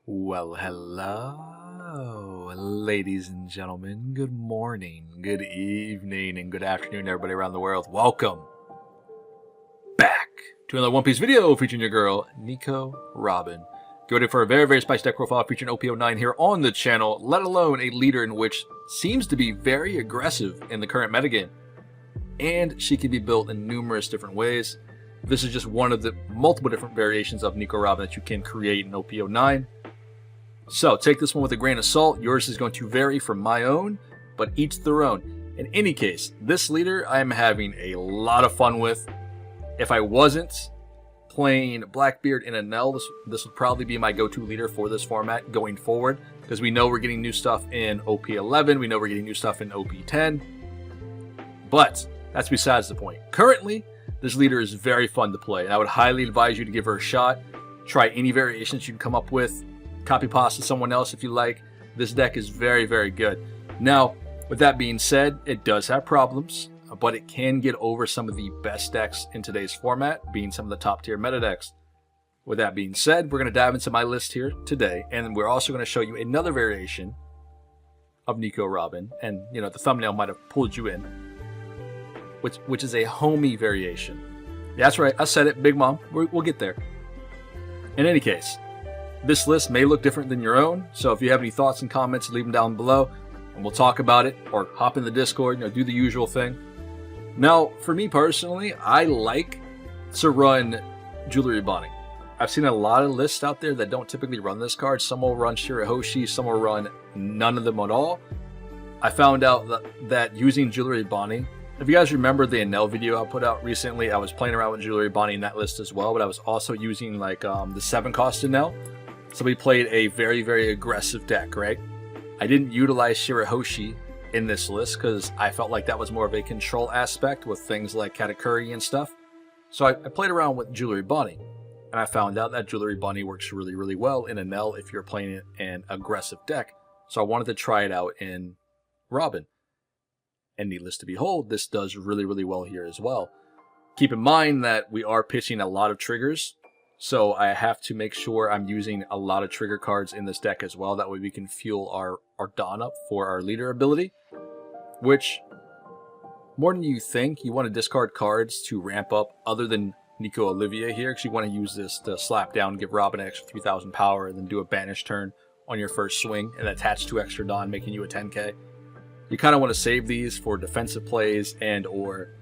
Well, hello, ladies and gentlemen. Good morning, good evening, and good afternoon, everybody around the world. Welcome back to another One Piece video featuring your girl, Nico Robin. Get ready for a very spicy deck profile featuring OP09 here on the channel, let alone a leader in which seems to be very aggressive in the current metagame. And she can be built in numerous different ways. This is just one of the multiple different variations of Nico Robin that you can create in OP09. So take this one with a grain of salt. Yours is going to vary from my own, but each their own. In any case, this leader I am having a lot of fun with. If I wasn't playing Blackbeard in a Nell, this would probably be my go-to leader for this format going forward, because we know we're getting new stuff in OP11, we know we're getting new stuff in OP10, but that's besides the point. Currently, this leader is very fun to play, and I would highly advise you to give her a shot. Try any variations you can come up with. Copy pasta someone else if you like. This deck is very good. Now, with that being said, it does have problems, but it can get over some of the best decks in today's format, being some of the top tier meta decks. With that being said, we're going to dive into my list here today, and we're also going to show you another variation of Nico Robin, and you know, the thumbnail might have pulled you in, which is a homie variation. Yeah, that's right, I said it, Big Mom. We'll get there. In any case, this list may look different than your own, so if you have any thoughts and comments, leave them down below, and we'll talk about it, or hop in the Discord, do the usual thing. Now, for me personally, I like to run Jewelry Bonnie. I've seen a lot of lists out there that don't typically run this card. Some will run Shirahoshi, some will run none of them at all. I found out that using Jewelry Bonnie, if you guys remember the Enel video I put out recently, I was playing around with Jewelry Bonnie in that list as well, but I was also using like the 7-cost Enel. So we played a very aggressive deck, right? I didn't utilize Shirahoshi in this list because I felt like that was more of a control aspect with things like Katakuri and stuff. So I played around with Jewelry Bonnie, and I found out that Jewelry Bonnie works really well in Enel if you're playing an aggressive deck. So I wanted to try it out in Robin. And needless to behold, this does really well here as well. Keep in mind that we are pitching a lot of triggers, so I have to make sure I'm using a lot of trigger cards in this deck as well. That way we can fuel our Dawn up for our leader ability, which, more than you think, you want to discard cards to ramp up other than Nico Olivia here, because you want to use this to slap down, give Robin an extra 3,000 power, and then do a banish turn on your first swing, and attach 2 extra Dawn, making you a 10k. You kind of want to save these for defensive plays and or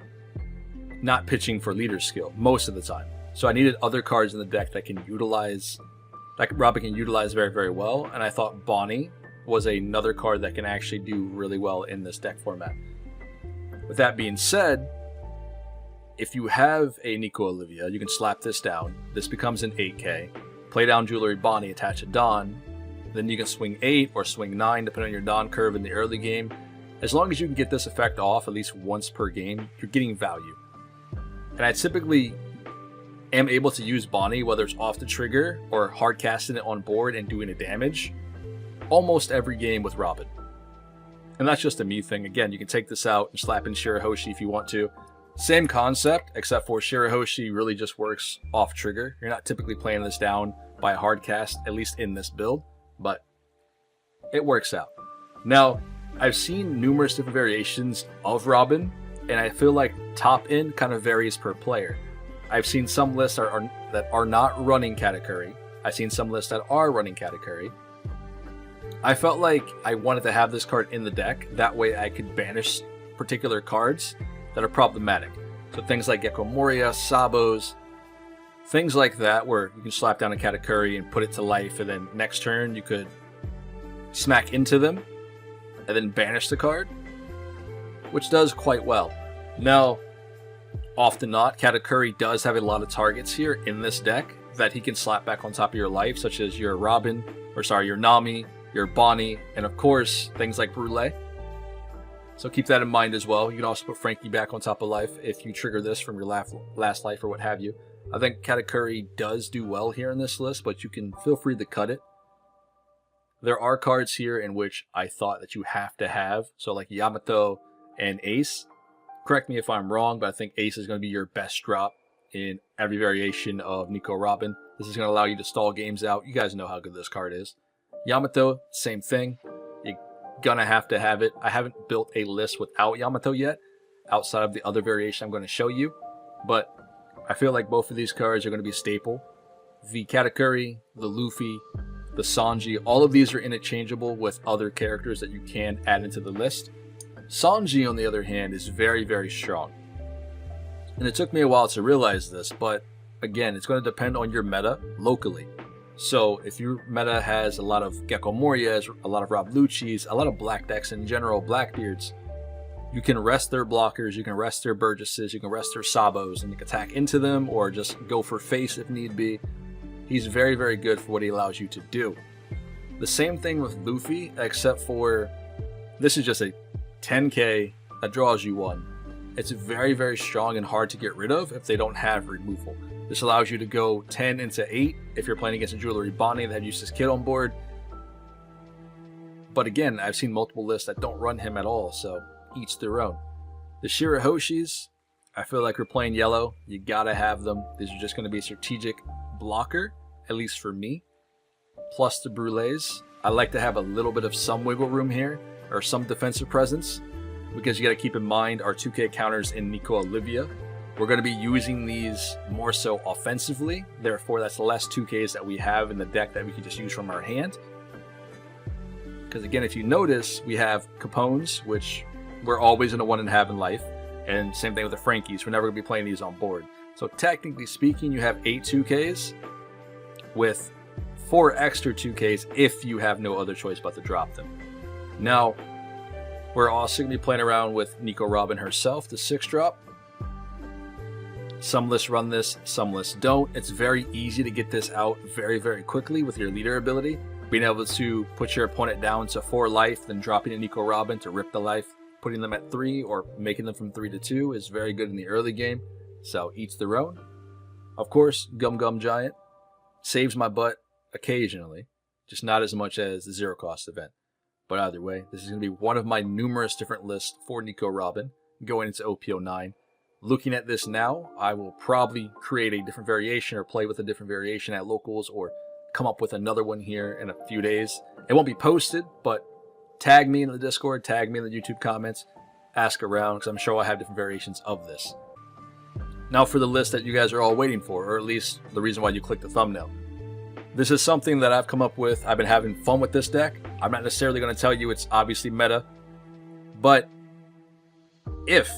not pitching for leader skill most of the time. So I needed other cards in the deck that can utilize, that Robin can utilize very well, and I thought Bonnie was another card that can actually do really well in this deck format. With that being said, if you have a Nico Olivia, you can slap this down. This becomes an 8k. Play down Jewelry Bonnie, attach a Dawn, then you can swing 8 or swing 9 depending on your Dawn curve in the early game. As long as you can get this effect off at least once per game, you're getting value. And I typically am able to use Bonnie, whether it's off the trigger or hard casting it on board and doing a damage, almost every game with Robin. And that's just a me thing. Again, you can take this out and slap in Shirahoshi if you want to. Same concept, except for Shirahoshi really just works off trigger. You're not typically playing this down by a hard cast, at least in this build, but it works out. Now, I've seen numerous different variations of Robin, and I feel like top end kind of varies per player. I've seen some lists that are not running Katakuri. I've seen some lists that are running Katakuri. I felt like I wanted to have this card in the deck. That way I could banish particular cards that are problematic. So things like Gecko Moria, Sabos, things like that where you can slap down a Katakuri and put it to life, and then next turn you could smack into them and then banish the card, which does quite well. Now, often not, Katakuri does have a lot of targets here in this deck that he can slap back on top of your life, such as your Robin, your Nami, your Bonnie, and of course, things like Brûlé. So keep that in mind as well. You can also put Frankie back on top of life if you trigger this from your last life or what have you. I think Katakuri does do well here in this list, but you can feel free to cut it. There are cards here in which I thought that you have to have, so like Yamato and Ace. Correct me if I'm wrong, but I think Ace is going to be your best drop in every variation of Nico Robin. This is going to allow you to stall games out. You guys know how good this card is. Yamato, same thing. You're going to have it. I haven't built a list without Yamato yet, outside of the other variation I'm going to show you. But I feel like both of these cards are going to be staple. The Katakuri, the Luffy, the Sanji, all of these are interchangeable with other characters that you can add into the list. Sanji, on the other hand, is very, very strong. And it took me a while to realize this, but again, it's going to depend on your meta locally. So if your meta has a lot of Gecko Morias, a lot of Rob Lucci's, a lot of black decks in general, Blackbeards, you can rest their blockers, you can rest their Burgesses, you can rest their Sabos, and you can attack into them or just go for face if need be. He's very, very good for what he allows you to do. The same thing with Luffy, except for this is just a 10k that draws you one. It's very, very strong and hard to get rid of if they don't have removal. This allows you to go 10 into 8 if you're playing against a Jewelry Bonnie that uses Kid on board. But again, I've seen multiple lists that don't run him at all, so each their own. The Shirahoshis, I feel like we're playing yellow. You gotta have them. These are just going to be a strategic blocker, at least for me. Plus the Brulés. I like to have a little bit of some wiggle room here, or some defensive presence, because you got to keep in mind our 2k counters in Nico Olivia. We're going to be using these more so offensively, therefore that's less 2ks that we have in the deck that we can just use from our hand. Because again, if you notice, we have Capones, which we're always going to want to have in life, and same thing with the Frankies. We're never going to be playing these on board. So technically speaking, you have 8 2ks with 4 extra 2ks if you have no other choice but to drop them. Now, we're also going to be playing around with Nico Robin herself, the 6-drop. Some lists run this, some lists don't. It's very easy to get this out very, very quickly with your leader ability. Being able to put your opponent down to 4 life, then dropping a Nico Robin to rip the life, putting them at 3 or making them from 3 to 2 is very good in the early game. So each their own. Of course, Gum Gum Giant saves my butt occasionally, just not as much as the 0 cost event. But either way, this is going to be one of my numerous different lists for Nico Robin going into OP09. Looking at this now, I will probably create a different variation or play with a different variation at locals or come up with another one here in a few days. It won't be posted, but tag me in the Discord, tag me in the YouTube comments, ask around, because I'm sure I'll have different variations of this. Now for the list that you guys are all waiting for, or at least the reason why you clicked the thumbnail. This is something that I've come up with. I've been having fun with this deck. I'm not necessarily going to tell you it's obviously meta, but if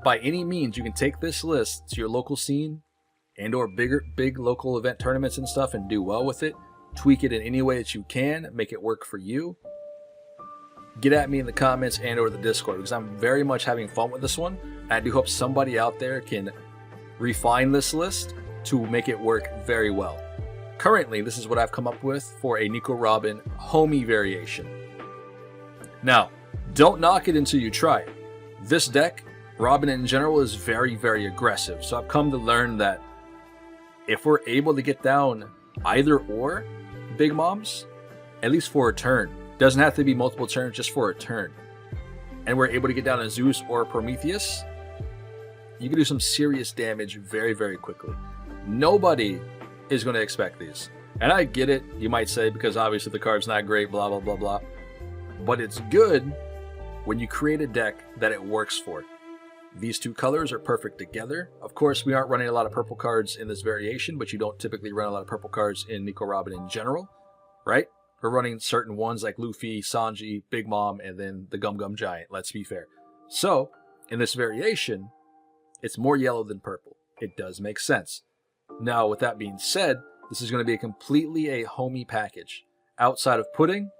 by any means you can take this list to your local scene and or big local event tournaments and stuff and do well with it, tweak it in any way that you can, make it work for you, get at me in the comments and or the Discord, because I'm very much having fun with this one. And I do hope somebody out there can refine this list to make it work very well. Currently, this is what I've come up with for a Nico Robin homie variation. Now, don't knock it until you try it. This deck, Robin in general, is very, very aggressive. So I've come to learn that if we're able to get down either or Big Moms, at least for a turn, doesn't have to be multiple turns, just for a turn, and we're able to get down a Zeus or a Prometheus, you can do some serious damage very, very quickly. Nobody is going to expect these. And I get it, you might say, because obviously the card's not great, blah, blah, blah, blah. But it's good when you create a deck that it works for. These two colors are perfect together. Of course, we aren't running a lot of purple cards in this variation, but you don't typically run a lot of purple cards in Nico Robin in general, right? We're running certain ones like Luffy, Sanji, Big Mom, and then the Gum Gum Giant, let's be fair. So, in this variation, it's more yellow than purple. It does make sense. Now, with that being said, this is going to be completely a homie package. Outside of Pudding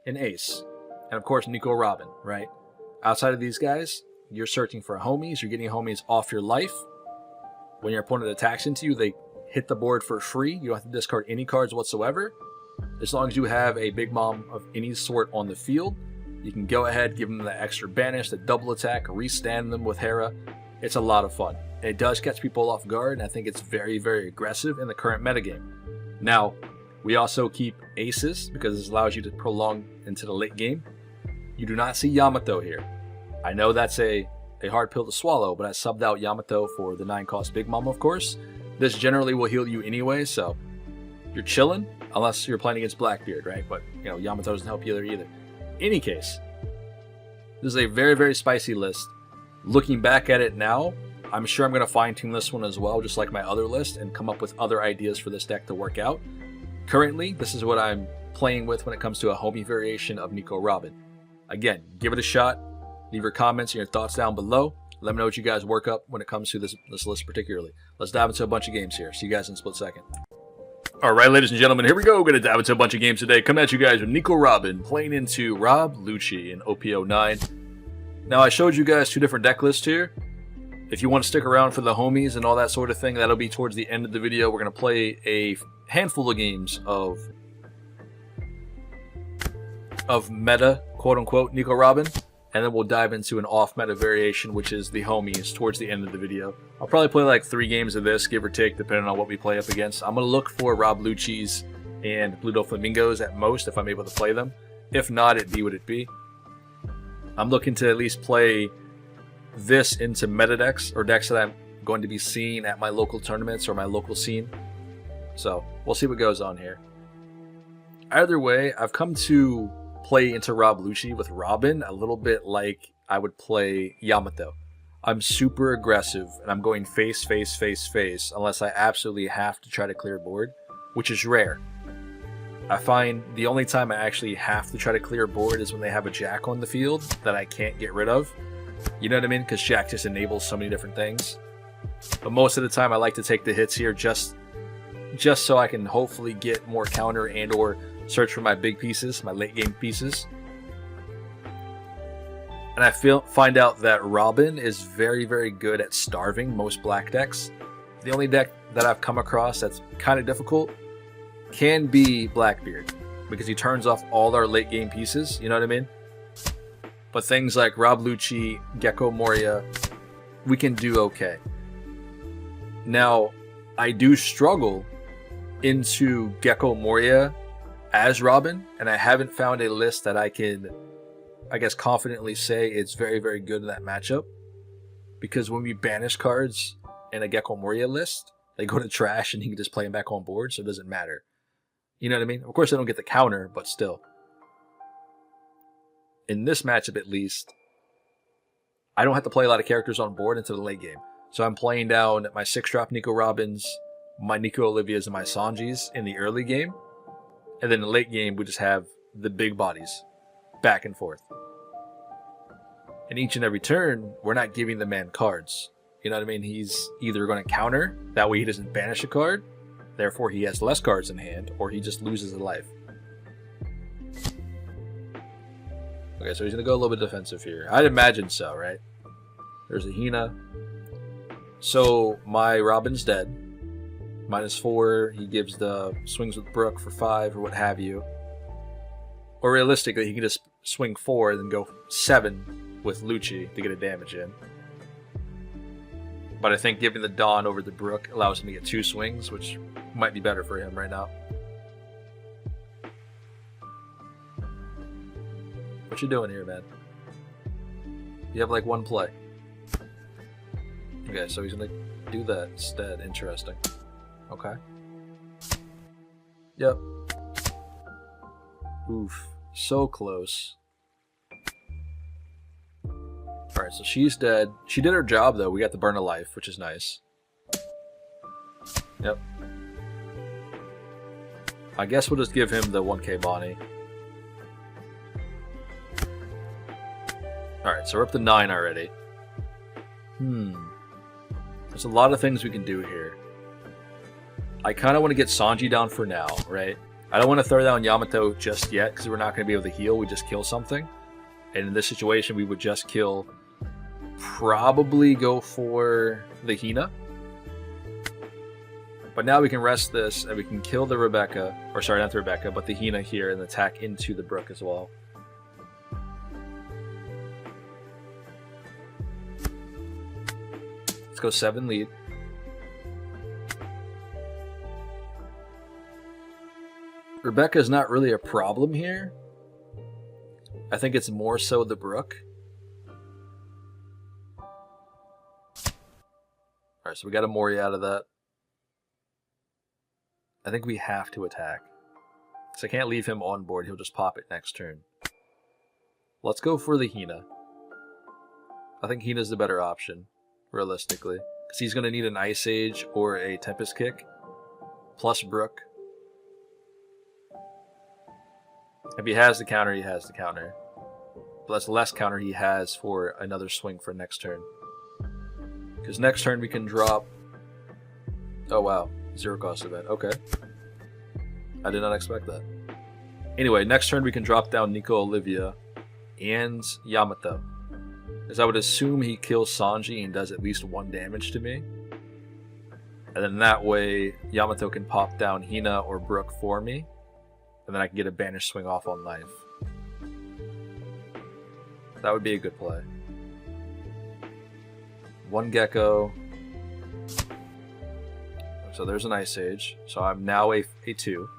and Ace, and of course Nico Robin, right? Outside of these guys, you're searching for homies, you're getting homies off your life. When your opponent attacks into you, they hit the board for free. You don't have to discard any cards whatsoever. As long as you have a Big Mom of any sort on the field, you can go ahead, give them the extra banish, the double attack, restand them with Hera. It's a lot of fun. It does catch people off guard, and I think it's very, very aggressive in the current metagame. Now, we also keep aces, because this allows you to prolong into the late game. You do not see Yamato here. I know that's a hard pill to swallow, but I subbed out Yamato for the 9-cost Big Mom, of course. This generally will heal you anyway, so you're chilling, unless you're playing against Blackbeard, right? But, you know, Yamato doesn't help you either. Any case, this is a very, very spicy list. Looking back at it now, I'm sure I'm going to fine-tune this one as well, just like my other list, and come up with other ideas for this deck to work out. Currently, this is what I'm playing with when it comes to a homie variation of Nico Robin. Again, give it a shot. Leave your comments and your thoughts down below. Let me know what you guys work up when it comes to this list particularly. Let's dive into a bunch of games here. See you guys in a split second. Alright, ladies and gentlemen, here we go. We're going to dive into a bunch of games today. Coming at you guys with Nico Robin, playing into Rob Lucci in OP09. Now, I showed you guys two different deck lists here. If you want to stick around for the homies and all that sort of thing, that'll be towards the end of the video. We're going to play a handful of games of meta, quote-unquote, Nico Robin. And then we'll dive into an off-meta variation, which is the homies, towards the end of the video. I'll probably play like 3 games of this, give or take, depending on what we play up against. I'm going to look for Rob Lucci's and Blue Flamingos at most, if I'm able to play them. If not, it be what it be. I'm looking to at least play this into meta decks, or decks that I'm going to be seeing at my local tournaments or my local scene. So, we'll see what goes on here. Either way, I've come to play into Rob Lucci with Robin a little bit like I would play Yamato. I'm super aggressive, and I'm going face, face, face, face, unless I absolutely have to try to clear board, which is rare. I find the only time I actually have to try to clear board is when they have a Jack on the field that I can't get rid of. You know what I mean? Because Jack just enables so many different things. But most of the time I like to take the hits here just so I can hopefully get more counter and or search for my big pieces, my late game pieces. And I find out that Robin is very, very good at starving most black decks. The only deck that I've come across that's kind of difficult can be Blackbeard, because he turns off all our late game pieces, you know what I mean? But things like Rob Lucci, Gecko Moria, we can do okay. Now, I do struggle into Gecko Moria as Robin, and I haven't found a list that I can, I guess, confidently say it's very, very good in that matchup. Because when we banish cards in a Gecko Moria list, they go to trash and you can just play them back on board, so it doesn't matter. You know what I mean? Of course, I don't get the counter, but still. In this matchup, at least, I don't have to play a lot of characters on board into the late game. So I'm playing down my 6-drop Nico Robins, my Nico Olivias, and my Sanjis in the early game. And then in the late game, we just have the big bodies back and forth. And each and every turn, we're not giving the man cards. You know what I mean? He's either going to counter, that way he doesn't banish a card, therefore he has less cards in hand, or he just loses a life. Okay, so he's going to go a little bit defensive here. I'd imagine so, right? There's a Hina. So my Robin's dead. -4, he gives the swings with Brook for 5 or what have you. Or realistically, he can just swing 4 and then go 7 with Lucci to get a damage in. But I think giving the Dawn over the Brook allows him to get 2 swings, which might be better for him right now. What you doing here, man? You have like 1 play. Okay, so he's gonna do that instead. Interesting. Okay. Yep. Oof. So close. Alright, so she's dead. She did her job, though. We got the burn of life, which is nice. Yep. I guess we'll just give him the 1k Bonnie. Alright, so we're up to 9 already. There's a lot of things we can do here. I kind of want to get Sanji down for now, right? I don't want to throw down Yamato just yet, because we're not going to be able to heal. We just kill something. And in this situation, we would just kill... Probably go for the Hina. But now we can rest this, and we can kill the Rebecca. Or sorry, not the Rebecca, but the Hina here, and attack into the Brook as well. Let's go 7 lead. Rebecca is not really a problem here. I think it's more so the Brook. Alright, so we got a Mori out of that. I think we have to attack. Because I can't leave him on board. He'll just pop it next turn. Let's go for the Hina. I think Hina's the better option, realistically. Because he's going to need an Ice Age or a Tempest Kick. Plus Brook. If he has the counter, he has the counter. But that's less counter he has for another swing for next turn. Because next turn we can drop... Oh wow, 0 cost event. Okay. I did not expect that. Anyway, next turn we can drop down Nico Olivia and Yamato. Because I would assume he kills Sanji and does at least 1 damage to me. And then that way, Yamato can pop down Hina or Brook for me. And then I can get a Banish swing off on life. That would be a good play. 1 Gecko. So there's an Ice Age. So I'm now a 2.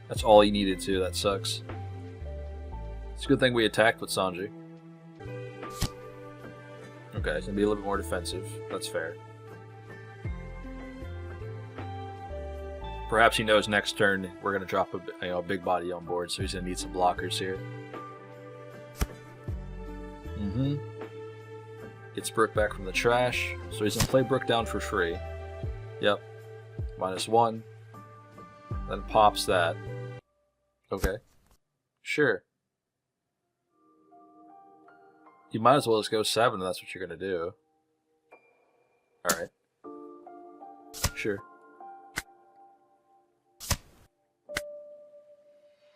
That's all he needed to. That sucks. It's a good thing we attacked with Sanji. Okay, it's going to be a little bit more defensive. That's fair. Perhaps he knows next turn we're going to drop a big body on board, so he's going to need some blockers here. Gets Brook back from the trash, so he's going to play Brook down for free. Yep. -1. Then pops that. Okay. Sure. You might as well just go 7 if that's what you're going to do. Alright. Sure.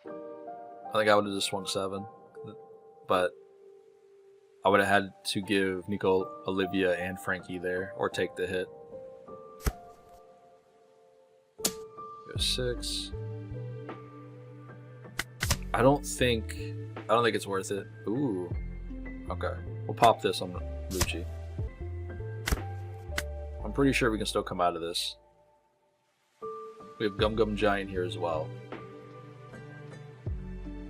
I think I would have just swung 7. But I would have had to give Nico, Olivia, and Frankie there, or take the hit. Go 6. I don't think it's worth it. Ooh. Okay. We'll pop this on Lucci. I'm pretty sure we can still come out of this. We have Gum Gum Giant here as well.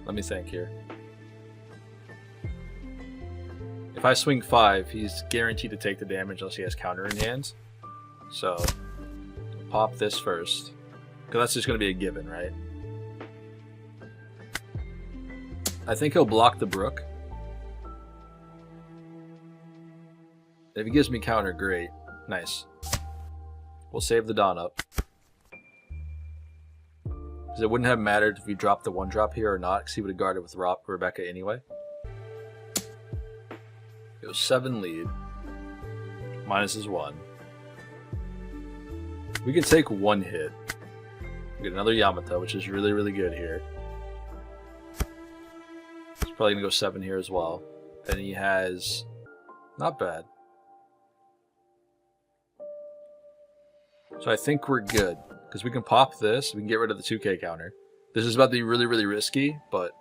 Let me think here. If I swing 5, he's guaranteed to take the damage unless he has counter in hand. So, pop this first. Because that's just going to be a given, right? I think he'll block the Brook. If he gives me counter, great. Nice. We'll save the Dawn up. Because it wouldn't have mattered if he dropped the 1-drop here or not, because he would have guarded with Rebecca anyway. Goes 7 lead. Minus is 1. We can take 1 hit. We get another Yamato, which is really, really good here. He's probably going to go 7 here as well. And he has... Not bad. So I think we're good. Because we can pop this, we can get rid of the 2k counter. This is about to be really, really risky, but...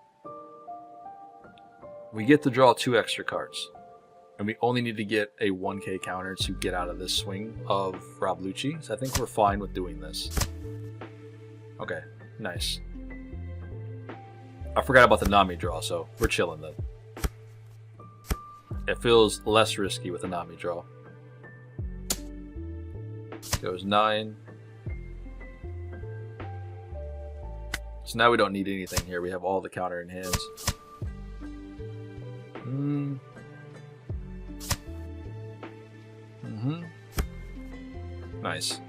We get to draw 2 extra cards. And we only need to get a 1k counter to get out of this swing of Rob Lucci. So I think we're fine with doing this. Okay, nice. I forgot about the Nami draw, so we're chilling then. It feels less risky with the Nami draw. Goes 9. So now we don't need anything here. We have all the counter in hands. Nice.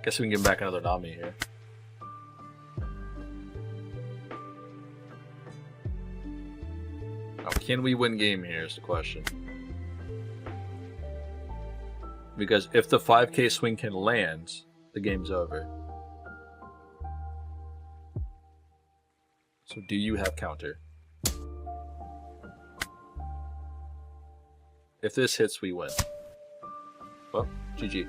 Guess we can give him back another Nami here. Now, can we win game here is the question. Because if the 5k swing can land, the game's over. So do you have counter? If this hits, we win. Well, GG.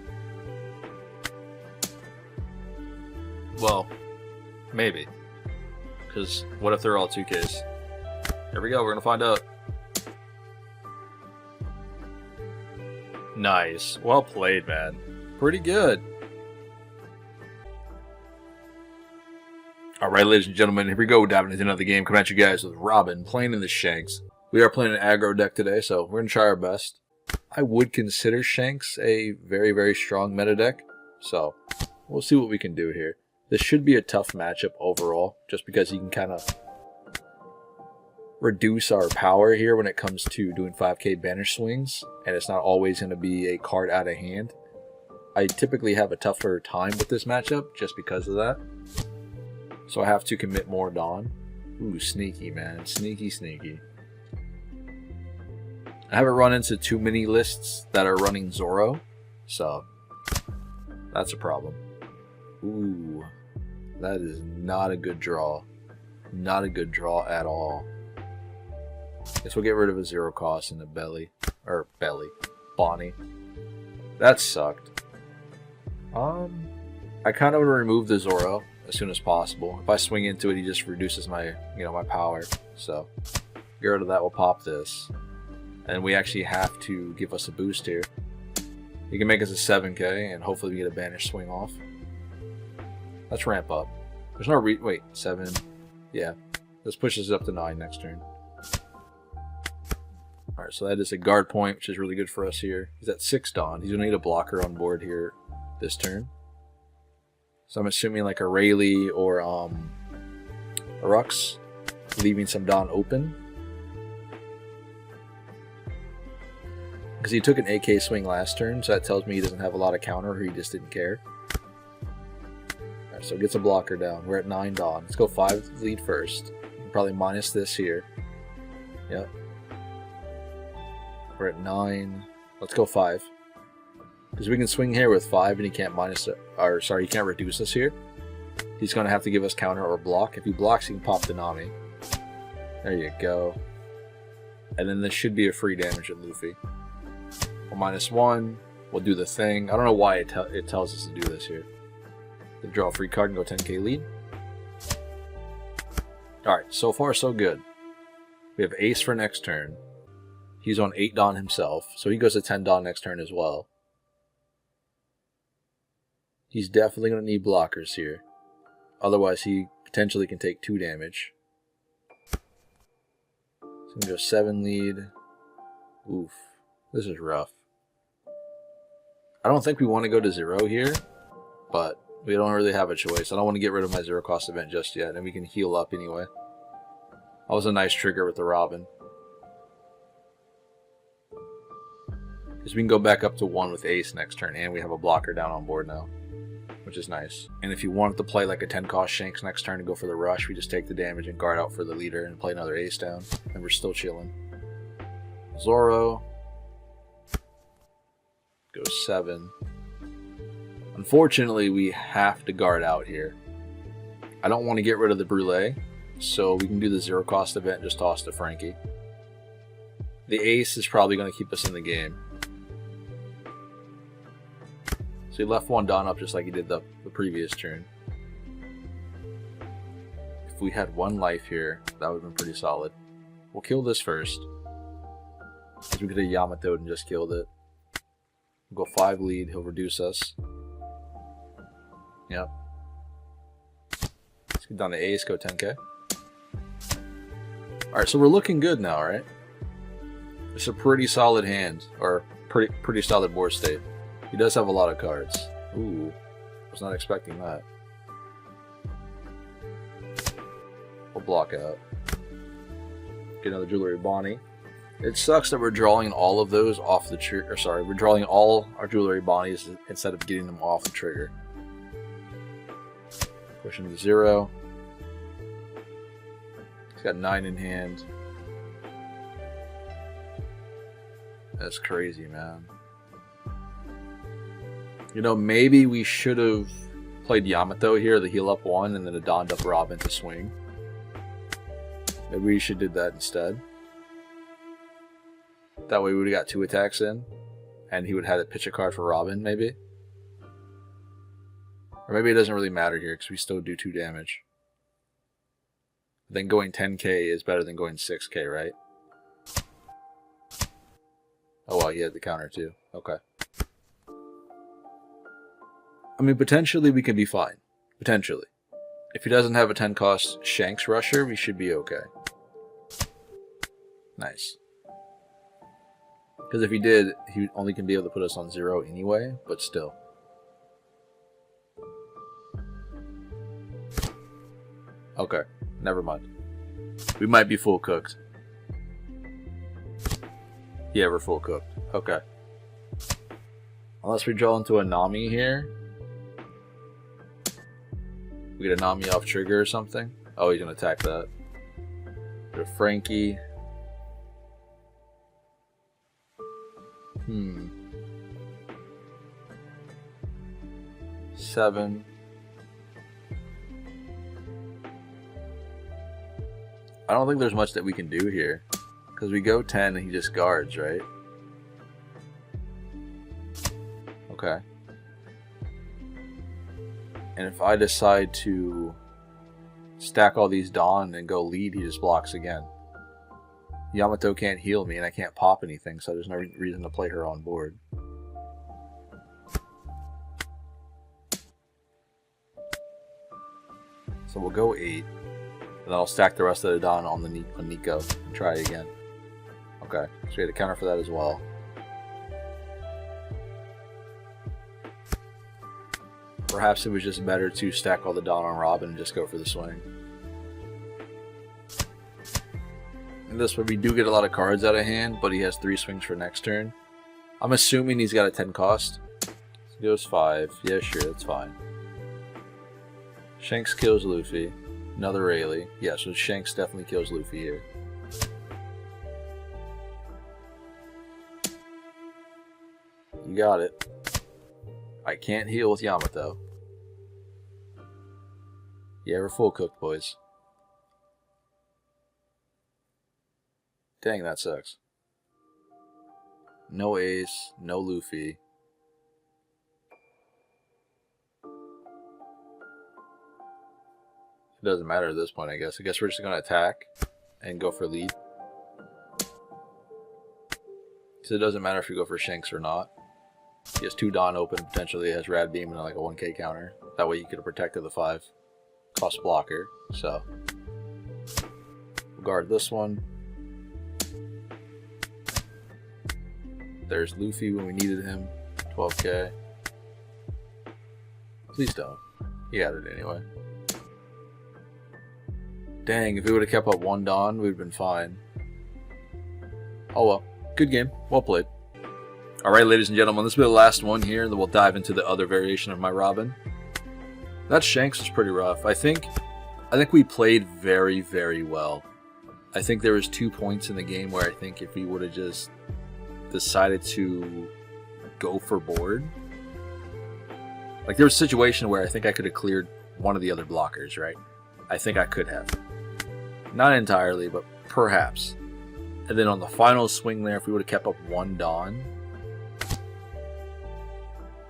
Well, maybe. Because what if they're all 2Ks? Here we go, we're gonna find out. Nice. Well played, man. Pretty good. Alright, ladies and gentlemen, here we go, diving into another game. Coming at you guys with Robin, playing in the Shanks. We are playing an aggro deck today, so we're going to try our best. I would consider Shanks a very, very strong meta deck, so we'll see what we can do here. This should be a tough matchup overall, just because he can kind of reduce our power here when it comes to doing 5k banish swings, and it's not always going to be a card out of hand. I typically have a tougher time with this matchup just because of that, so I have to commit more Dawn. Ooh, sneaky, man. Sneaky, sneaky. I haven't run into too many lists that are running Zoro, so that's a problem. Ooh, that is not a good draw. Not a good draw at all. Guess we'll get rid of a 0 cost in the Bonnie. That sucked. I kind of want to remove the Zoro as soon as possible. If I swing into it, he just reduces my, my power. So get rid of that. We'll pop this. And we actually have to give us a boost here. He can make us a 7k, and hopefully we get a banish swing off. Let's ramp up. There's no wait, 7. Yeah. This pushes up to 9 next turn. Alright, so that is a guard point, which is really good for us here. He's at 6 Dawn. He's going to need a blocker on board here this turn. So I'm assuming like a Rayleigh or a Rux, leaving some Dawn open. Because he took an AK swing last turn, so that tells me he doesn't have a lot of counter, or he just didn't care. Alright, so gets a blocker down. We're at 9 Dawn. Let's go 5 lead first. Probably minus this here. Yep. We're at 9. Let's go 5. Because we can swing here with 5 and he can't he can't reduce us here. He's going to have to give us counter or block. If he blocks, he can pop Denami. There you go. And then this should be a free damage at Luffy. We'll -1. We'll do the thing. I don't know why it tells us to do this here. To draw a free card and go 10k lead. Alright, so far so good. We have Ace for next turn. He's on 8 Dawn himself, so he goes to 10 Dawn next turn as well. He's definitely going to need blockers here. Otherwise, he potentially can take 2 damage. So I'm going to go 7 lead. Oof. This is rough. I don't think we want to go to 0 here, but we don't really have a choice. I don't want to get rid of my 0 cost event just yet, and we can heal up anyway. That was a nice trigger with the Robin. Because we can go back up to 1 with Ace next turn, and we have a blocker down on board now, which is nice. And if you wanted to play like a 10 cost Shanks next turn and go for the rush, we just take the damage and guard out for the leader and play another Ace down, and we're still chilling. Zoro. Go 7. Unfortunately, we have to guard out here. I don't want to get rid of the Brûlée, so we can do the 0 cost event and just toss to Frankie. The Ace is probably going to keep us in the game. So he left 1 Dawn up just like he did the previous turn. If we had 1 life here, that would have been pretty solid. We'll kill this first. Because we could have Yamato'd and just killed it. We'll go 5 lead, he'll reduce us. Yep. Let's get down to Ace, go 10k. Alright, so we're looking good now, right? It's a pretty solid hand, or pretty solid board state. He does have a lot of cards. Ooh, was not expecting that. We'll block out. Get another Jewelry Bonnie. It sucks that we're drawing all of those off the trigger. Sorry, we're drawing all our Jewelry Bonnies instead of getting them off the trigger. Pushing to 0. He's got 9 in hand. That's crazy, man. Maybe we should have played Yamato here, the heal up 1, and then a Donned up Robin to swing. Maybe we should have did that instead. That way we would have got 2 attacks in, and he would have had to pitch a card for Robin, maybe. Or maybe it doesn't really matter here, because we still do 2 damage. Then going 10k is better than going 6k, right? Oh well, he had the counter too. Okay. I mean, potentially we can be fine. Potentially. If he doesn't have a 10 cost Shanks Rusher, we should be okay. Nice. Because if he did, he only can be able to put us on 0 anyway, but still. Okay, never mind. We might be full cooked. Yeah, we're full cooked. Okay. Unless we draw into a Nami here. We get a Nami off trigger or something. Oh, he's going to attack that. Get a Frankie. 7. I don't think there's much that we can do here. Because we go 10 and he just guards, right? Okay. And if I decide to stack all these Dawn and go lead, he just blocks again. Yamato can't heal me and I can't pop anything, so there's no reason to play her on board. So we'll go 8. And then I'll stack the rest of the Dawn on Nico and try it again. Okay, so we had a counter for that as well. Perhaps it was just better to stack all the Dawn on Robin and just go for the swing. And this way we do get a lot of cards out of hand, but he has 3 swings for next turn. I'm assuming he's got a 10 cost. So he goes 5. Yeah, sure, that's fine. Shanks kills Luffy. Another Rayleigh. Yeah, so Shanks definitely kills Luffy here. You got it. I can't heal with Yamato. Yeah, we're full cooked, boys. Dang, that sucks. No Ace, no Luffy. It doesn't matter at this point, I guess. I guess we're just going to attack and go for lead. So it doesn't matter if you go for Shanks or not. He has 2 Dawn open, potentially has Rad Beam and like a 1k counter. That way you could have protected the 5 cost blocker. So we'll guard this one. There's Luffy when we needed him. 12k. Please don't. He had it anyway. Dang, if we would have kept up 1 Dawn, we'd have been fine. Oh well. Good game. Well played. Alright, ladies and gentlemen, this will be the last one here, and then we'll dive into the other variation of my Robin. That Shanks was pretty rough. I think we played very, very well. I think there was 2 points in the game where I think if we would have just decided to go for board. Like, there was a situation where I think I could have cleared one of the other blockers, right? I think I could have. Not entirely, but perhaps. And then on the final swing there, if we would have kept up 1 Dawn,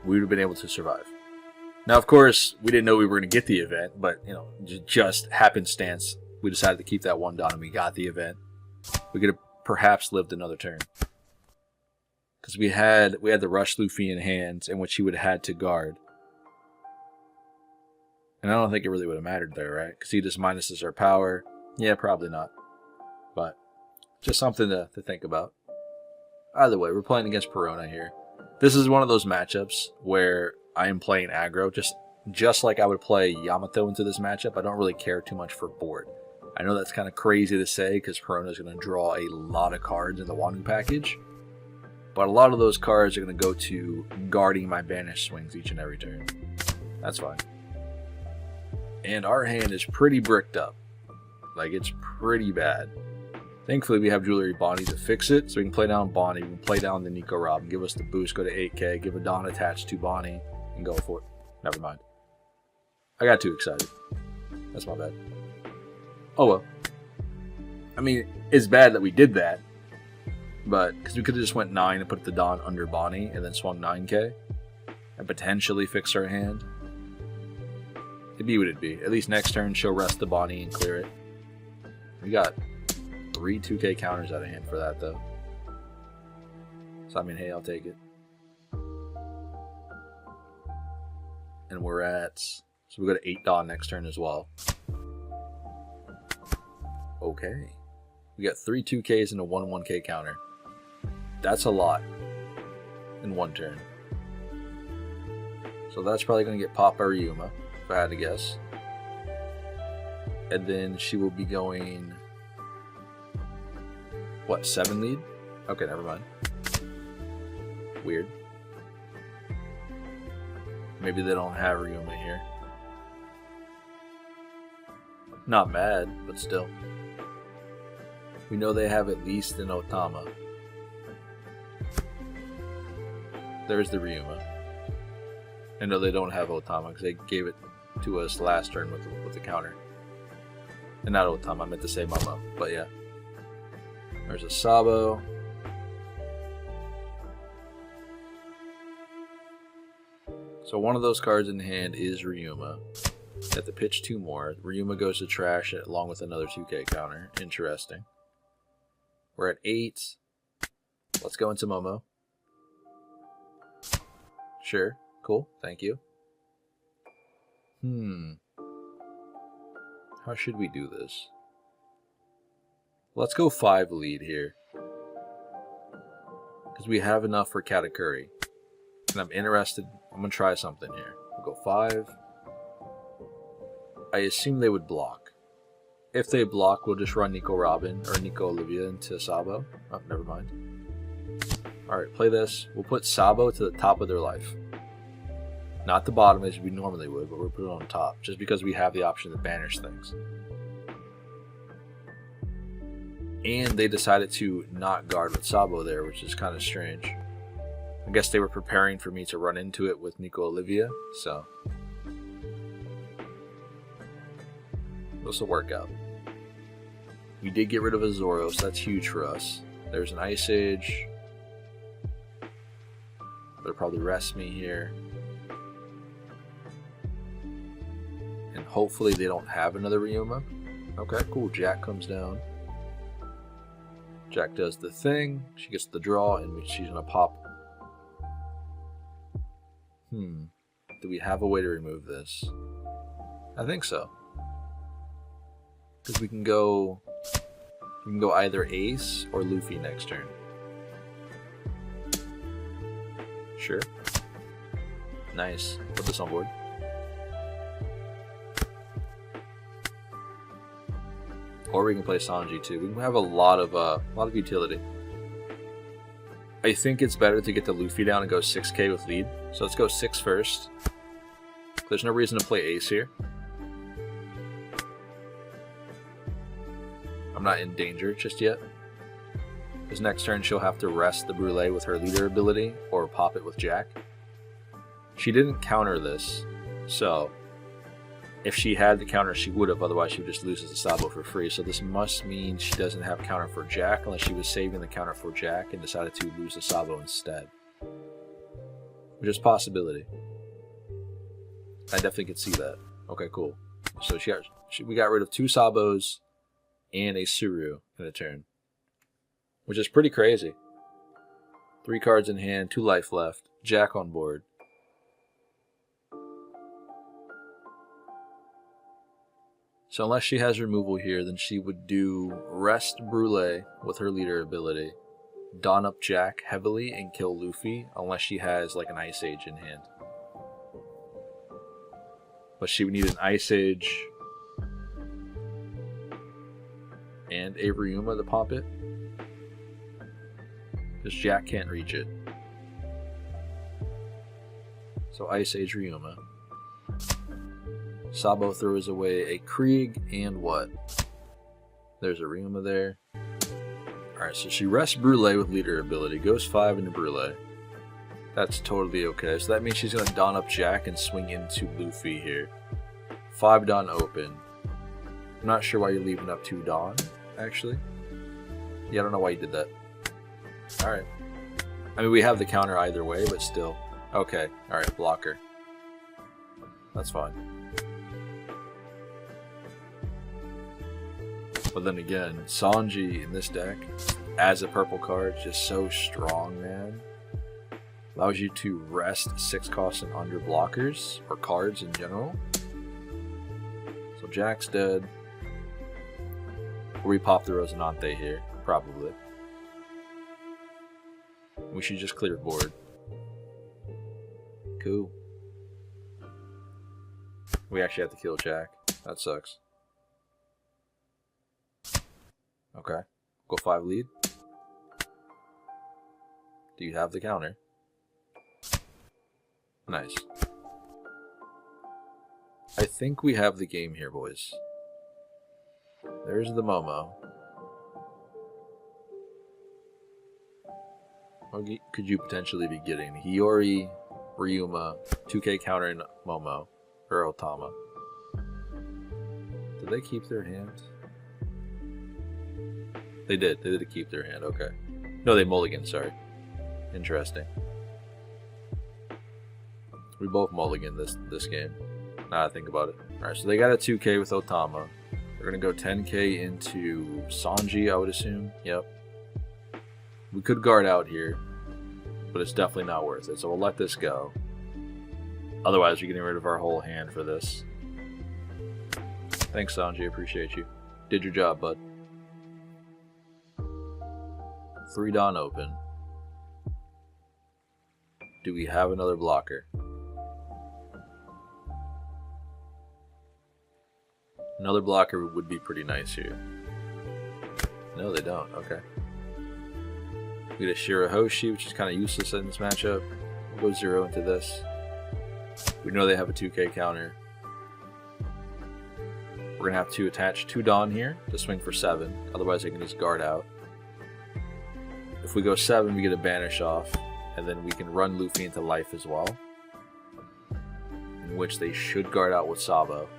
we would have been able to survive. Now, of course, we didn't know we were going to get the event, but, you know, just happenstance, we decided to keep that 1 Dawn and we got the event. We could have perhaps lived another turn. Because we had the Rush Luffy in hand, in which he would have had to guard. And I don't think it really would have mattered there, right? Because he just minuses our power. Yeah, probably not. But just something to think about. Either way, we're playing against Perona here. This is one of those matchups where I am playing aggro. Just like I would play Yamato into this matchup, I don't really care too much for board. I know that's kind of crazy to say because Perona is going to draw a lot of cards in the Wanu package. But a lot of those cards are going to go to guarding my banish swings each and every turn. That's fine. And our hand is pretty bricked up. Like, it's pretty bad. Thankfully, we have Jewelry Bonnie to fix it, so we can play down Bonnie, we can play down the Nico Robin, give us the boost, go to 8k, give a Dawn attached to Bonnie, and go for it. Never mind. I got too excited. That's my bad. Oh well. I mean, it's bad that we did that, but because we could have just went 9 and put the Dawn under Bonnie, and then swung 9k, and potentially fix our hand. It'd be what it'd be. At least next turn, she'll rest the Bonnie and clear it. We got 3 2k counters out of hand for that, though. So, I mean, hey, I'll take it. And we're at... So we go to 8 Dawn next turn as well. Okay. We got 3 2Ks and a 1-1K counter. That's a lot in one turn. So that's probably going to get popped by Ryuma, if I had to guess. And then she will be going... what, 7 lead? Okay, never mind. Weird. Maybe they don't have Ryuma here. Not mad, but still. We know they have at least an Otama. There's the Ryuma. I know they don't have Otama because they gave it to us last turn with the counter. And not Otama, I meant to say Momo, but yeah. There's a Sabo. So one of those cards in hand is Ryuma. Have to pitch 2 more. Ryuma goes to trash along with another 2K counter. Interesting. We're at 8. Let's go into Momo. Sure. Cool. Thank you. How should we do this? Let's go 5 lead here. Because we have enough for Katakuri. And I'm interested. I'm going to try something here. We'll go 5. I assume they would block. If they block, we'll just run Nico Robin or Nico Olivia into Sabo. Oh, never mind. Alright, play this. We'll put Sabo to the top of their life. Not the bottom as we normally would, but we'll put it on top. Just because we have the option to banish things. And they decided to not guard with Sabo there, which is kind of strange. I guess they were preparing for me to run into it with Nico Olivia, so... this will work out. We did get rid of a Zoro, so that's huge for us. There's an Ice Age. They'll probably rest me here. And hopefully they don't have another Ryuma. Okay, cool. Jack comes down. Jack does the thing. She gets the draw, and she's going to pop. Do we have a way to remove this? I think so. Because we can go either Ace or Luffy next turn. Sure. Nice. Put this on board. Or we can play Sanji too. We can have a lot of utility. I think it's better to get the Luffy down and go 6K with lead. So let's go 6 first. There's no reason to play Ace here. I'm not in danger just yet. Because next turn she'll have to rest the Brulee with her leader ability or pop it with Jack. She didn't counter this, so if she had the counter she would have, otherwise she would just lose to Sabo for free. So this must mean she doesn't have counter for Jack unless she was saving the counter for Jack and decided to lose to Sabo instead. Which is a possibility. I definitely could see that. Okay, cool. So we got rid of 2 Sabos and a Suru in a turn. Which is pretty crazy. 3 cards in hand, 2 life left. Jack on board. So unless she has removal here, then she would do Rest Brulee with her leader ability. Dawn up Jack heavily and kill Luffy, unless she has like an Ice Age in hand. But she would need an Ice Age and a Ryuma to pop it. Because Jack can't reach it. So Ice Age Ryuma. Sabo throws away a Krieg and what? There's a Ryuma there. Alright, so she rests Brulee with leader ability. Goes 5 into Brulee. That's totally okay. So that means she's going to Dawn up Jack and swing into Luffy here. 5 Dawn open. I'm not sure why you're leaving up 2 Dawn, actually. Yeah, I don't know why you did that. Alright. I mean, we have the counter either way, but still. Okay. Alright, blocker. That's fine. But then again, Sanji in this deck, as a purple card, just so strong, man. Allows you to rest 6 costs and under blockers, or cards in general. So Jack's dead. We pop the Rosinante here, probably. We should just clear board. Cool. We actually have to kill Jack. That sucks. Okay. Go 5 lead. Do you have the counter? Nice. I think we have the game here, boys. There's the Momo. What could you potentially be getting? Hiyori, Ryuma, 2K counter, and Momo. Or Otama. Did they keep their hand? They did. They did keep their hand. Okay. No, they mulligan. Sorry. Interesting. We both mulligan this game. Now I think about it. Alright, so they got a 2K with Otama. They're going to go 10K into Sanji, I would assume. Yep. We could guard out here, but it's definitely not worth it. So we'll let this go. Otherwise, we're getting rid of our whole hand for this. Thanks, Sanji. Appreciate you. Did your job, bud. 3 Dawn open. Do we have another blocker? Another blocker would be pretty nice here. No, they don't. Okay. We get a Shirahoshi, which is kind of useless in this matchup. We'll go 0 into this. We know they have a 2K counter. We're going to have to attach 2 Dawn here to swing for 7. Otherwise, they can just guard out. If we go 7, we get a banish off. And then we can run Luffy into life as well. In which they should guard out with Sabo.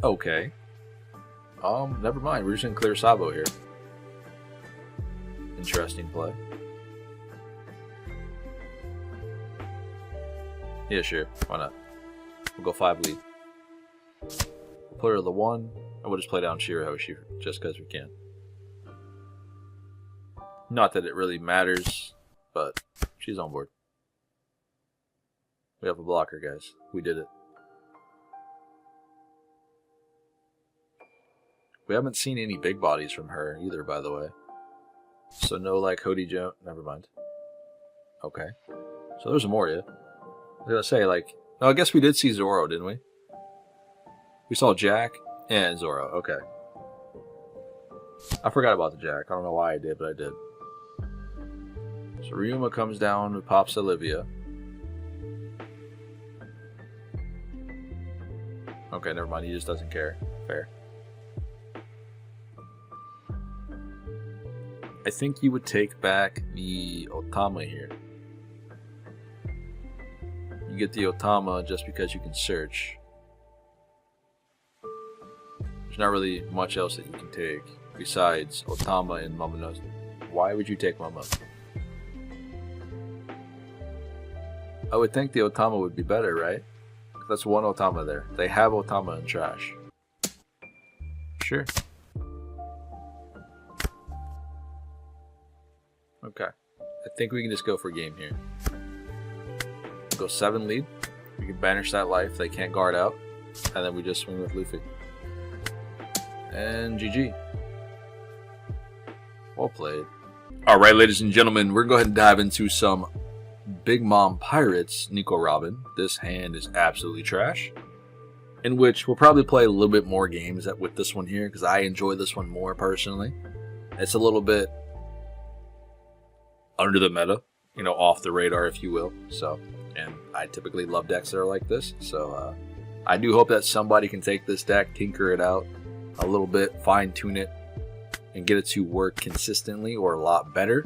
Okay. Never mind. We're just gonna clear Sabo here. Interesting play. Yeah, sure. Why not? We'll go 5 lead. We'll put her the 1, and we'll just play down Shirahoshi just because we can. Not that it really matters, but she's on board. We have a blocker, guys. We did it. We haven't seen any big bodies from her either, by the way. So no, like, Hody Joe. Never mind. Okay. So there's Moria. I was gonna say, like... No, I guess we did see Zoro, didn't we? We saw Jack and Zoro. Okay. I forgot about the Jack. I don't know why I did, but I did. So Ryuma comes down with Pops Olivia. Okay, never mind. He just doesn't care. Fair. I think you would take back the Otama here. You get the Otama just because you can search. There's not really much else that you can take besides Otama and Momonosuke. Why would you take Momo? I would think the Otama would be better, right? That's 1 Otama there. They have Otama in trash. Sure. Okay. I think we can just go for game here. Go 7 lead. We can banish that life. They can't guard out. And then we just swing with Luffy. And GG. Well played. Alright, ladies and gentlemen, we're going to go ahead and dive into some Big Mom Pirates Nico Robin. This hand is absolutely trash. In which we'll probably play a little bit more games with this one here, because I enjoy this one more personally. It's a little bit under the meta, you know, off the radar, if you will. So, and I typically love decks that are like this. So, I do hope that somebody can take this deck, tinker it out a little bit, fine tune it, and get it to work consistently or a lot better.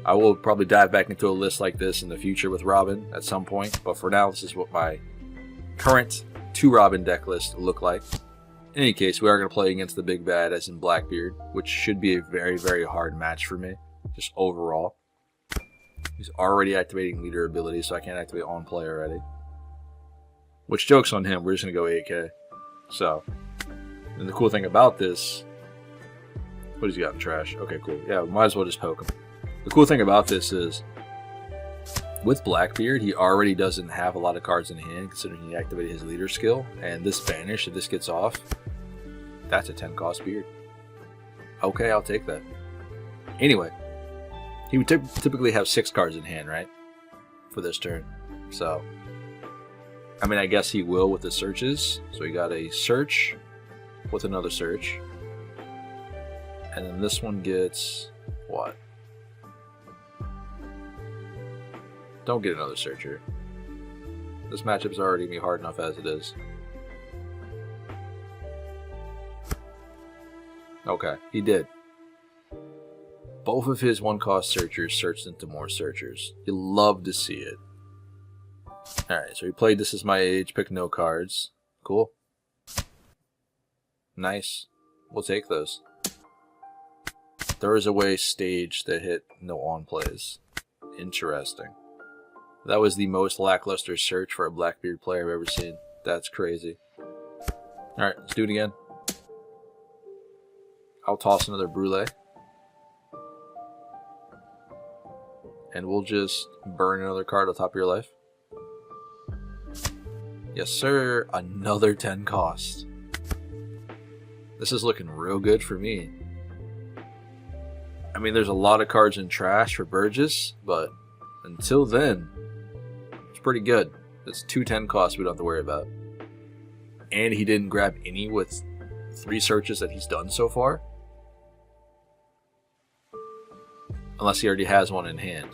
I will probably dive back into a list like this in the future with Robin at some point, but for now, this is what my current 2 Robin deck list look like. In any case, we are going to play against the big bad, as in Blackbeard, which should be a very, very hard match for me, just overall. He's already activating leader ability, so I can't activate on play already. Which, joke's on him, we're just going to go 8K. So, and the cool thing about this... What has he got in trash? Okay, cool. Yeah, might as well just poke him. The cool thing about this is with Blackbeard, he already doesn't have a lot of cards in hand considering he activated his leader skill. And this banish, if this gets off, that's a 10 cost beard. Okay, I'll take that. Anyway, he would typically have 6 cards in hand, right? For this turn. So, I mean, I guess he will with the searches. So he got a search with another search. And then this one gets what? Don't get another searcher. This matchup's already gonna be hard enough as it is. Okay, he did. Both of his 1-cost searchers searched into more searchers. You love to see it. Alright, so he played This Is My Age, picked no cards. Cool. Nice. We'll take those. There is a way stage that hit no on plays. Interesting. That was the most lackluster search for a Blackbeard player I've ever seen. That's crazy. Alright, let's do it again. I'll toss another Brûlée. And we'll just burn another card on top of your life. Yes, sir. Another 10 cost. This is looking real good for me. I mean, there's a lot of cards in trash for Burgess, but until then, it's pretty good. That's 2 10 costs we don't have to worry about. And he didn't grab any with 3 searches that he's done so far. Unless he already has one in hand.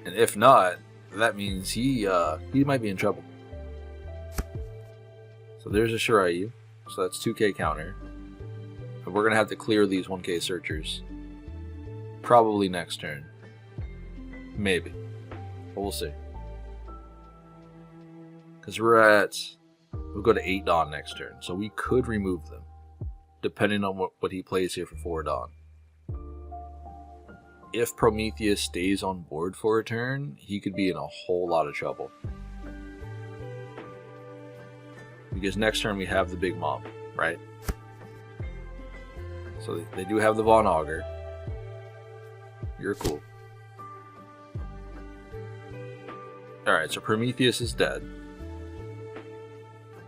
And if not, that means he might be in trouble. So there's a Shiryu. So that's 2k counter. And we're going to have to clear these 1k searchers. Probably next turn. Maybe. But we'll see. Because we'll go to 8 Dawn next turn. So we could remove them. Depending on what he plays here for 4 Dawn. If Prometheus stays on board for a turn, he could be in a whole lot of trouble. Because next turn we have the Big Mom, right? So they do have the Von Augur. You're cool. Alright, so Prometheus is dead.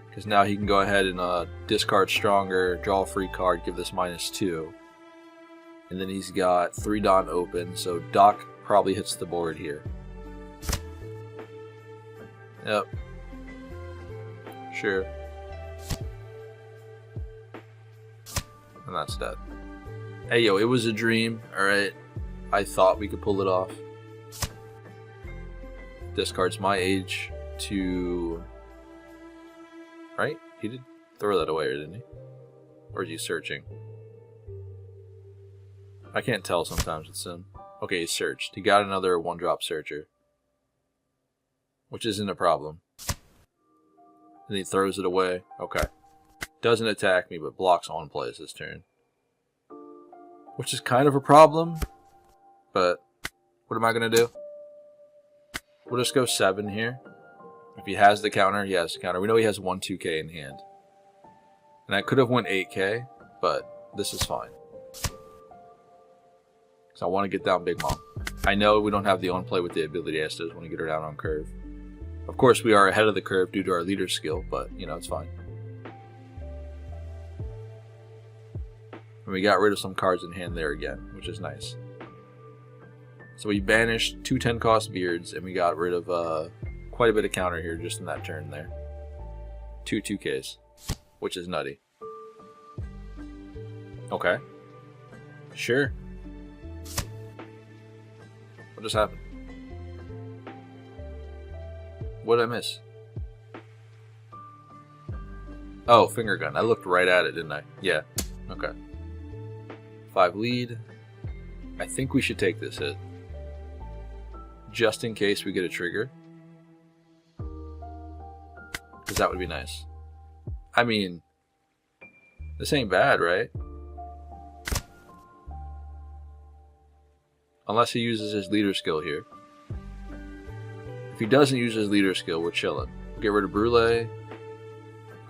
Because now he can go ahead and discard Stronger, draw a free card, give this -2. And then he's got 3 Dawn open, so Doc probably hits the board here. Yep. Sure. And that's dead. Hey yo, it was a dream, alright? I thought we could pull it off. Discards my age to... Right? He did throw that away, didn't he? Or is he searching? I can't tell sometimes with Sim. Okay, he searched. He got another 1-drop searcher. Which isn't a problem. And he throws it away. Okay. Doesn't attack me, but blocks on plays this turn. Which is kind of a problem. But what am I going to do? We'll just go 7 here. If he has the counter, he has the counter. We know he has 1 2k in hand. And I could have went 8k, but this is fine. So I want to get down Big Mom. I know we don't have the on-play with the ability, I still just want to get her down on curve. Of course, we are ahead of the curve due to our leader skill, but, you know, it's fine. And we got rid of some cards in hand there again, which is nice. So we banished 2 10-cost beards, and we got rid of quite a bit of counter here just in that turn there. 2 2Ks, which is nutty. Okay. Sure. What just happened? What did I miss? Oh, finger gun. I looked right at it, didn't I? Yeah. Okay. 5 lead. I think we should take this hit. Just in case we get a trigger. Because that would be nice. I mean, this ain't bad, right? Unless he uses his leader skill here. If he doesn't use his leader skill, we're chilling. We'll get rid of Brûlée.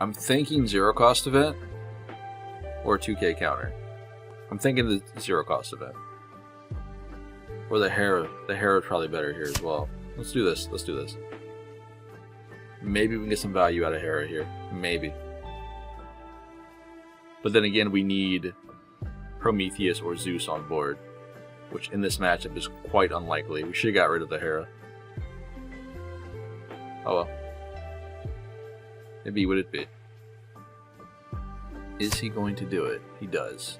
I'm thinking 0-cost event. Or 2k counter. I'm thinking the 0-cost event. Or the Hera. The Hera is probably better here as well. Let's do this. Let's do this. Maybe we can get some value out of Hera here. Maybe. But then again, we need Prometheus or Zeus on board, which in this matchup is quite unlikely. We should have got rid of the Hera. Oh well. Maybe would it be? Is he going to do it? He does.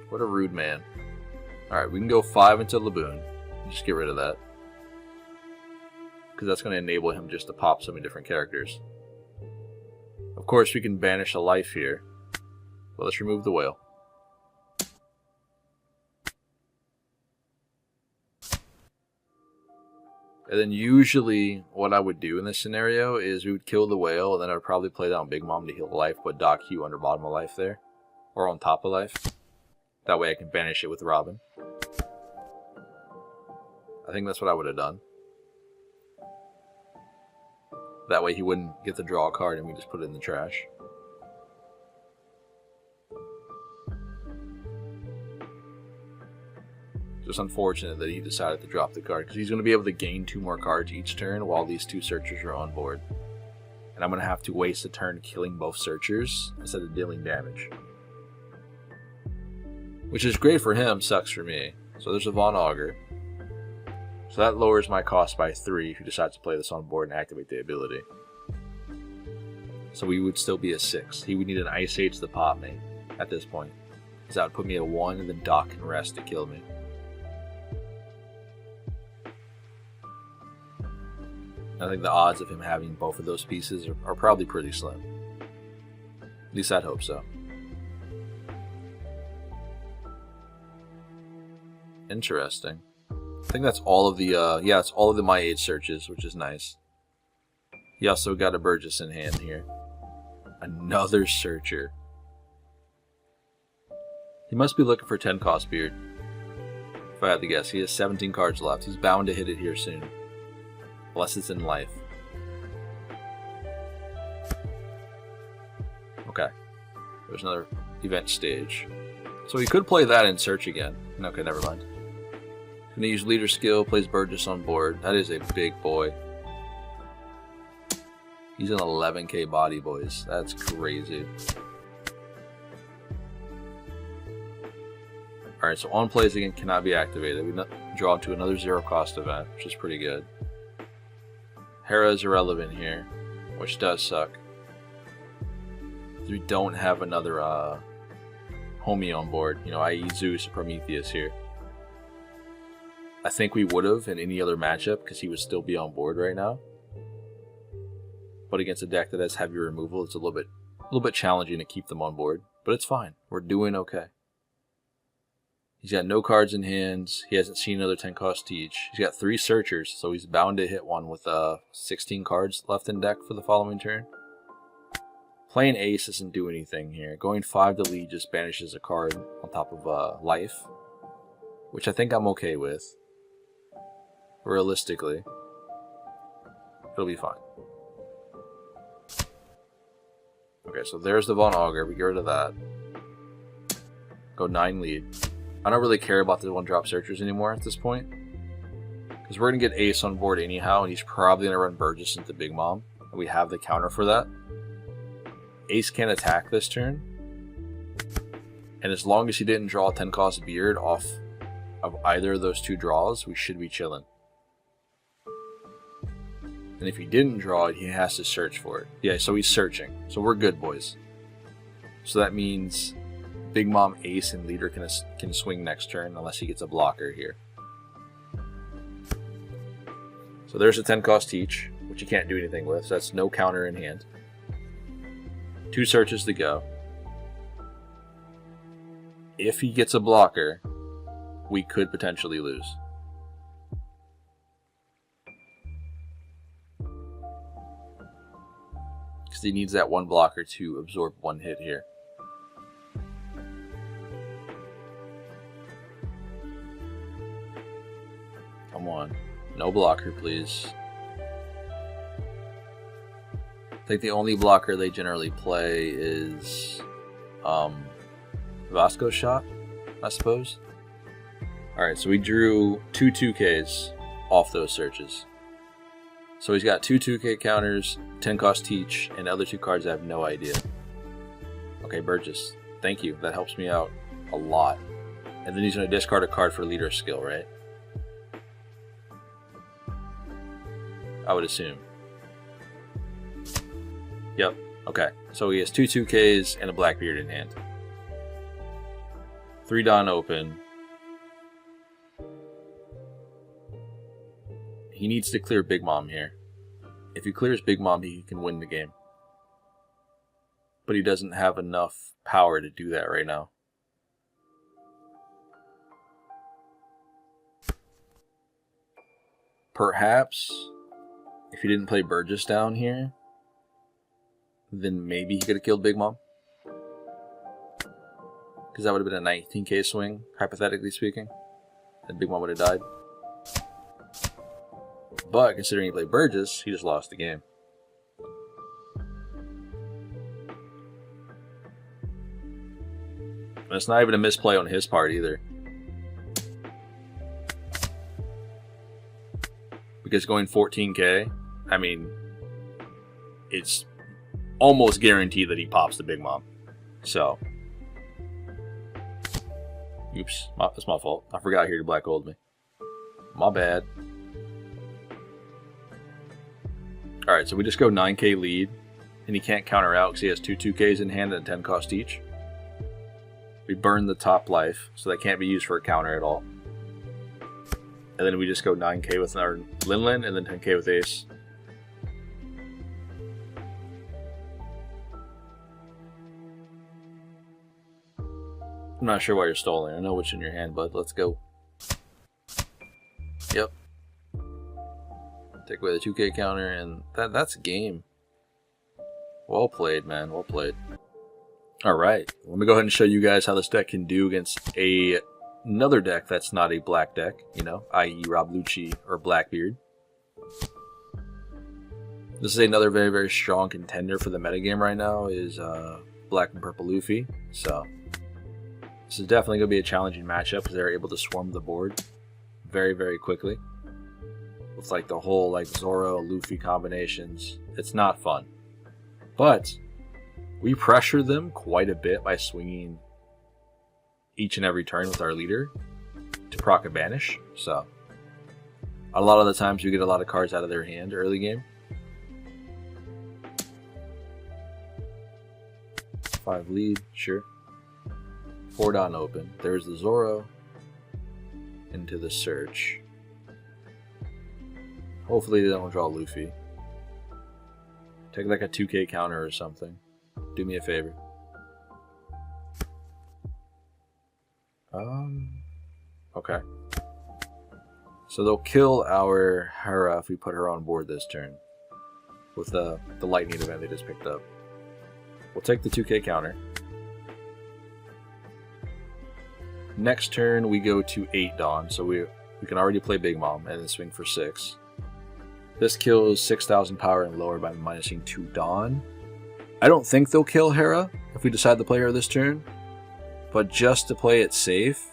What a rude man. Alright, we can go 5 into Laboon. Just get rid of that. Because that's going to enable him just to pop so many different characters. Of course, we can banish a life here. But let's remove the whale. And then usually what I would do in this scenario is we would kill the whale, and then I would probably play down Big Mom to heal life, put Doc Q under bottom of life there. Or on top of life. That way I can banish it with Robin. I think that's what I would have done. That way he wouldn't get to draw a card and we just put it in the trash. Just unfortunate that he decided to drop the card, because he's going to be able to gain 2 more cards each turn while these 2 searchers are on board. And I'm going to have to waste a turn killing both searchers instead of dealing damage. Which is great for him, sucks for me. So there's a Von Augur. So that lowers my cost by 3 if he decides to play this on board and activate the ability. So we would still be a 6. He would need an Ice Age to pop me at this point. Because that would put me at 1 and then Doc can rest to kill me. I think the odds of him having both of those pieces are probably pretty slim. At least I'd hope so. Interesting. I think that's all of the, yeah, it's all of the My Age searches, which is nice. He also got a Burgess in hand here. Another searcher. He must be looking for 10 cost Beard. If I had to guess, he has 17 cards left. He's bound to hit it here soon. Unless it's in life. Okay. There's another event stage. So he could play that in search again. Okay, never mind. He's gonna use leader skill, plays Burgess on board. That is a big boy. He's an 11k body, boys. That's crazy. Alright, so on plays again cannot be activated. We draw to another 0 cost event, which is pretty good. Hera is irrelevant here, which does suck. We don't have another homie on board, you know, i.e. Zeus or Prometheus here. I think we would have in any other matchup because he would still be on board right now. But against a deck that has heavy removal, it's a little bit challenging to keep them on board. But it's fine. We're doing okay. He's got no cards in hands. He hasn't seen another 10 cost Teach. He's got 3 searchers, so he's bound to hit one with 16 cards left in deck for the following turn. Playing Ace doesn't do anything here. Going 5 to lead just banishes a card on top of life, which I think I'm okay with. Realistically, it'll be fine. Okay, so there's the Von Augur. We get rid of that. Go 9 lead. I don't really care about the 1-drop searchers anymore at this point, because we're going to get Ace on board anyhow, and he's probably going to run Burgess into Big Mom, and we have the counter for that. Ace can't attack this turn, and as long as he didn't draw a 10 cost Beard off of either of those 2 draws, we should be chilling. And if he didn't draw it, he has to search for it. Yeah, so he's searching. So we're good, boys. So that means Big Mom, Ace, and Leader can swing next turn unless he gets a blocker here. So there's a 10 cost Teach, which you can't do anything with. So that's no counter in hand. 2 searches to go. If he gets a blocker, we could potentially lose. Because he needs that 1 blocker to absorb 1 hit here. Come on. No blocker, please. I think the only blocker they generally play is Vasco's Shot, I suppose. Alright, so we drew 2 2Ks off those searches. So he's got 2 2K counters, 10 cost each, and the other 2 cards I have no idea. Okay, Burgess. Thank you. That helps me out a lot. And then he's going to discard a card for leader skill, right? I would assume. Yep. Okay. So he has 2 2Ks and a Blackbeard in hand. 3 Dawn open. He needs to clear Big Mom here. If he clears Big Mom, he can win the game. But he doesn't have enough power to do that right now. Perhaps, if he didn't play Burgess down here, then maybe he could have killed Big Mom. Because that would have been a 19K swing, hypothetically speaking. And Big Mom would have died. But considering he played Burgess, he just lost the game. And it's not even a misplay on his part either. Because going 14K, I mean, it's almost guaranteed that he pops the Big Mom. So, oops, that's my fault. I forgot here to black gold me. My bad. Alright, so we just go 9K lead, and he can't counter out because he has 2 2Ks in hand and 10 cost each. We burn the top life, so that can't be used for a counter at all. And then we just go 9K with our Lin and then 10K with Ace. I'm not sure why you're stalling. I know what's in your hand, bud. Let's go. Yep. Take away the 2K counter, and that's a game. Well played, man. Well played. Alright, let me go ahead and show you guys how this deck can do against another deck that's not a black deck, you know, i.e. Rob Lucci or Blackbeard. This is another very, very strong contender for the metagame right now, is Black and Purple Luffy. So, this is definitely going to be a challenging matchup because they're able to swarm the board very, very quickly. With like the whole like Zoro, Luffy combinations. It's not fun. But we pressure them quite a bit by swinging each and every turn with our leader to proc a banish. So a lot of the times we get a lot of cards out of their hand early game. 5 lead, sure. 4 Dawn open. There's the Zoro into the search. Hopefully they don't draw Luffy. Take like a 2K counter or something. Do me a favor. Okay. So they'll kill our Hera if we put her on board this turn. With the lightning event they just picked up. We'll take the 2K counter. Next turn we go to 8 Dawn, so we can already play Big Mom and then swing for 6. This kills 6,000 power and lower by minusing 2 Dawn. I don't think they'll kill Hera if we decide to play her this turn, but just to play it safe,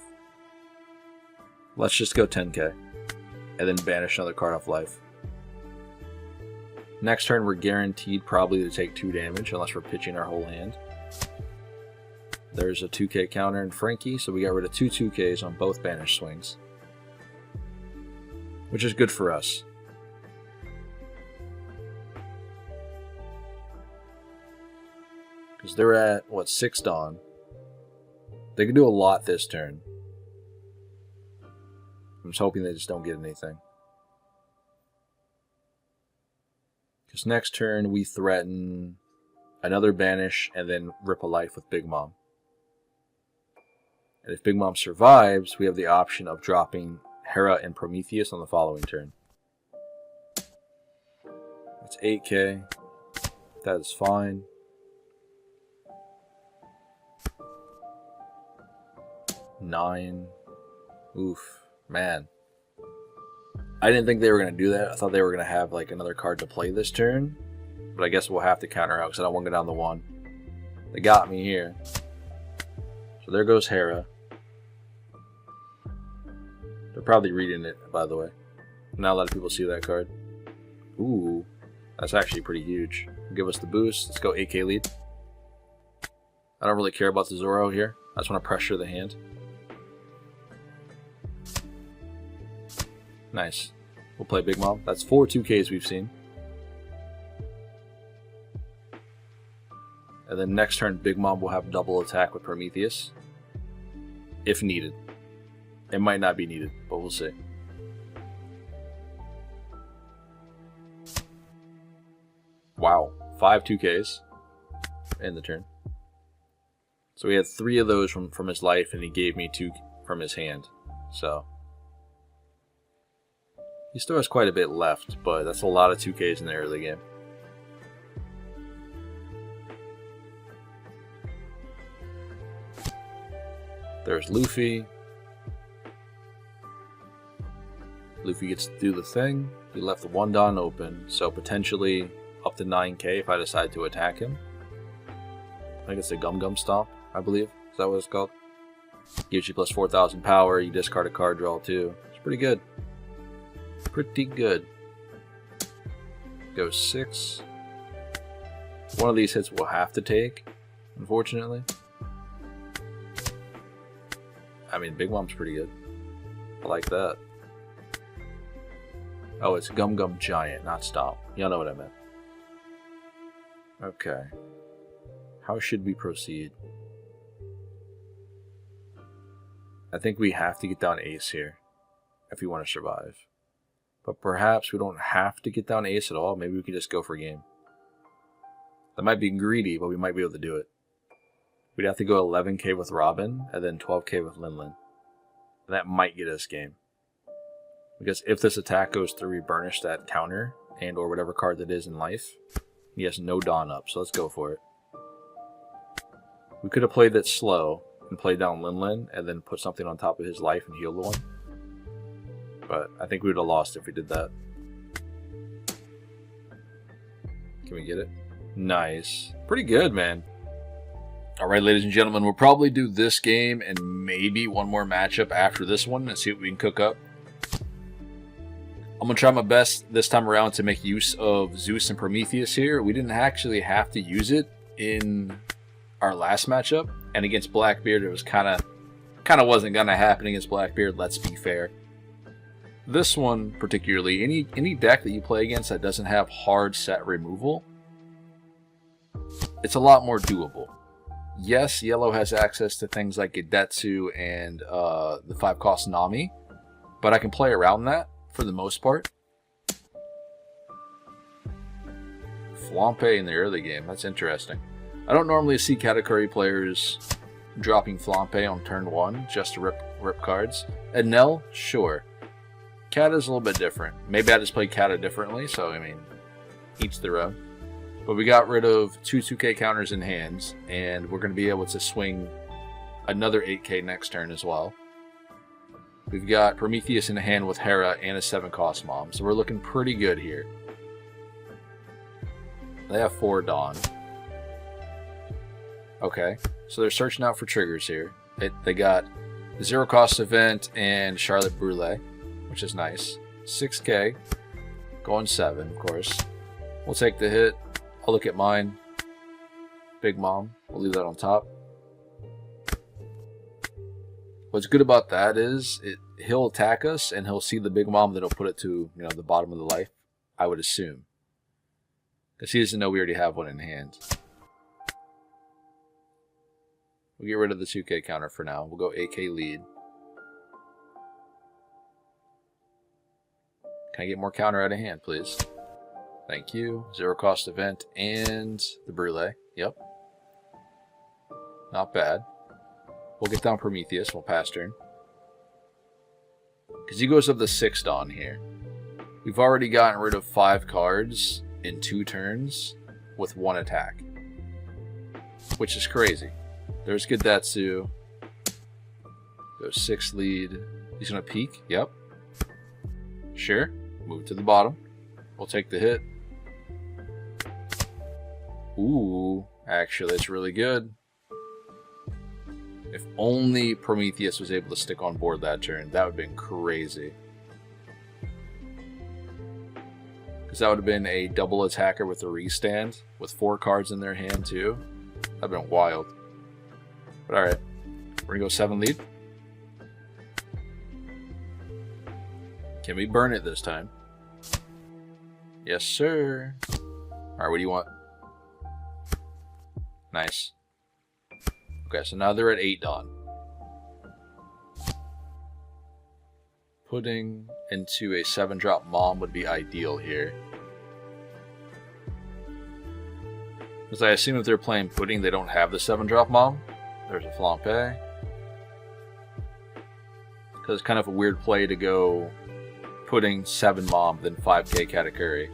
let's just go 10K and then banish another card off life. Next turn we're guaranteed probably to take 2 damage unless we're pitching our whole hand. There's a 2K counter in Frankie, so we got rid of 2 2Ks on both banish swings, which is good for us. Because they're at, what, 6 Dawn. They can do a lot this turn. I'm just hoping they just don't get anything. Because next turn we threaten another banish and then rip a life with Big Mom. And if Big Mom survives, we have the option of dropping Hera and Prometheus on the following turn. That's 8K. That is fine. Nine. Oof, man. I didn't think they were going to do that. I thought they were going to have like another card to play this turn. But I guess we'll have to counter out because I don't want to go down the 1. They got me here. So there goes Hera. They're probably reading it, by the way. Not a lot of people see that card. Ooh, that's actually pretty huge. Give us the boost. Let's go 8k lead. I don't really care about the Zoro here. I just want to pressure the hand. Nice. We'll play Big Mom. That's 4 2Ks we've seen. And then next turn, Big Mom will have double attack with Prometheus. If needed. It might not be needed, but we'll see. Wow. 5 2Ks in the turn. So we had 3 of those from his life, and he gave me 2 from his hand. So he still has quite a bit left, but that's a lot of 2Ks in the early game. There's Luffy. Luffy gets to do the thing. He left the 1 Dawn open, so potentially up to 9k if I decide to attack him. I think it's a Gum Gum Stomp, I believe. Is that what it's called? Gives you plus 4,000 power. You discard a card, draw 2. It's pretty good. Pretty good. Go 6. One of these hits we'll have to take, unfortunately. I mean, Big Mom's pretty good. I like that. Oh, it's Gum Gum Giant, not Stomp. Y'all know what I meant. Okay. How should we proceed? I think we have to get down Ace here if we want to survive. But perhaps we don't have to get down Ace at all. Maybe we can just go for game. That might be greedy, but we might be able to do it. We'd have to go 11k with Robin and then 12k with Lin. That might get us game. Because if this attack goes through, we burnish that counter and or whatever card that is in life. He has no Dawn up, so let's go for it. We could have played that slow and played down Lin and then put something on top of his life and heal the one. But I think we would have lost if we did that. Can we get it? Nice. Pretty good, man. Alright, ladies and gentlemen, we'll probably do this game and maybe one more matchup after this one and see what we can cook up. I'm going to try my best this time around to make use of Zeus and Prometheus here. We didn't actually have to use it in our last matchup. And against Blackbeard, it was kind of wasn't going to happen against Blackbeard, let's be fair. This one particularly, any deck that you play against that doesn't have hard set removal, it's a lot more doable. Yes, yellow has access to things like Gedetsu and the 5-cost Nami, but I can play around that for the most part. Flampe in the early game, that's interesting. I don't normally see Katakuri players dropping Flampe on turn 1 just to rip cards. And Nell, sure. Kata's a little bit different. Maybe I just play Kata differently, so I mean, each their own. But we got rid of 2 2k counters in hands, and we're going to be able to swing another 8k next turn as well. We've got Prometheus in hand with Hera and a 7-cost Mom, so we're looking pretty good here. They have 4 Dawn. Okay, so they're searching out for triggers here. They got the 0-cost event and Charlotte Brûlée, which is nice. 6k, going 7, of course. We'll take the hit. I'll look at mine. Big Mom. We'll leave that on top. What's good about that is he'll attack us and he'll see the Big Mom that'll put it to the bottom of the life, I would assume. Because he doesn't know we already have one in hand. We'll get rid of the 2k counter for now. We'll go 8k lead. Can I get more counter out of hand, please? Thank you. 0-cost event and the Brûlée. Yep. Not bad. We'll get down Prometheus. We'll pass turn. Because he goes up the 6 Dawn here. We've already gotten rid of 5 cards in 2 turns with 1 attack. Which is crazy. There's Gedetsu. Go 6 lead. He's going to peek. Yep. Sure. Move to the bottom. We'll take the hit. Ooh, actually, it's really good. If only Prometheus was able to stick on board that turn, that would have been crazy. Because that would have been a double attacker with a restand, with 4 cards in their hand too. That would have been wild. But alright, we're going to go 7 lead. Can we burn it this time? Yes, sir. Alright, what do you want? Nice. Okay, so now they're at 8 Dawn. Putting into a 7-drop Mom would be ideal here. Because I assume if they're playing Pudding, they don't have the 7-drop Mom. There's a Flampe. Because it's kind of a weird play to go Pudding, 7 Mom, then 5k Katakuri.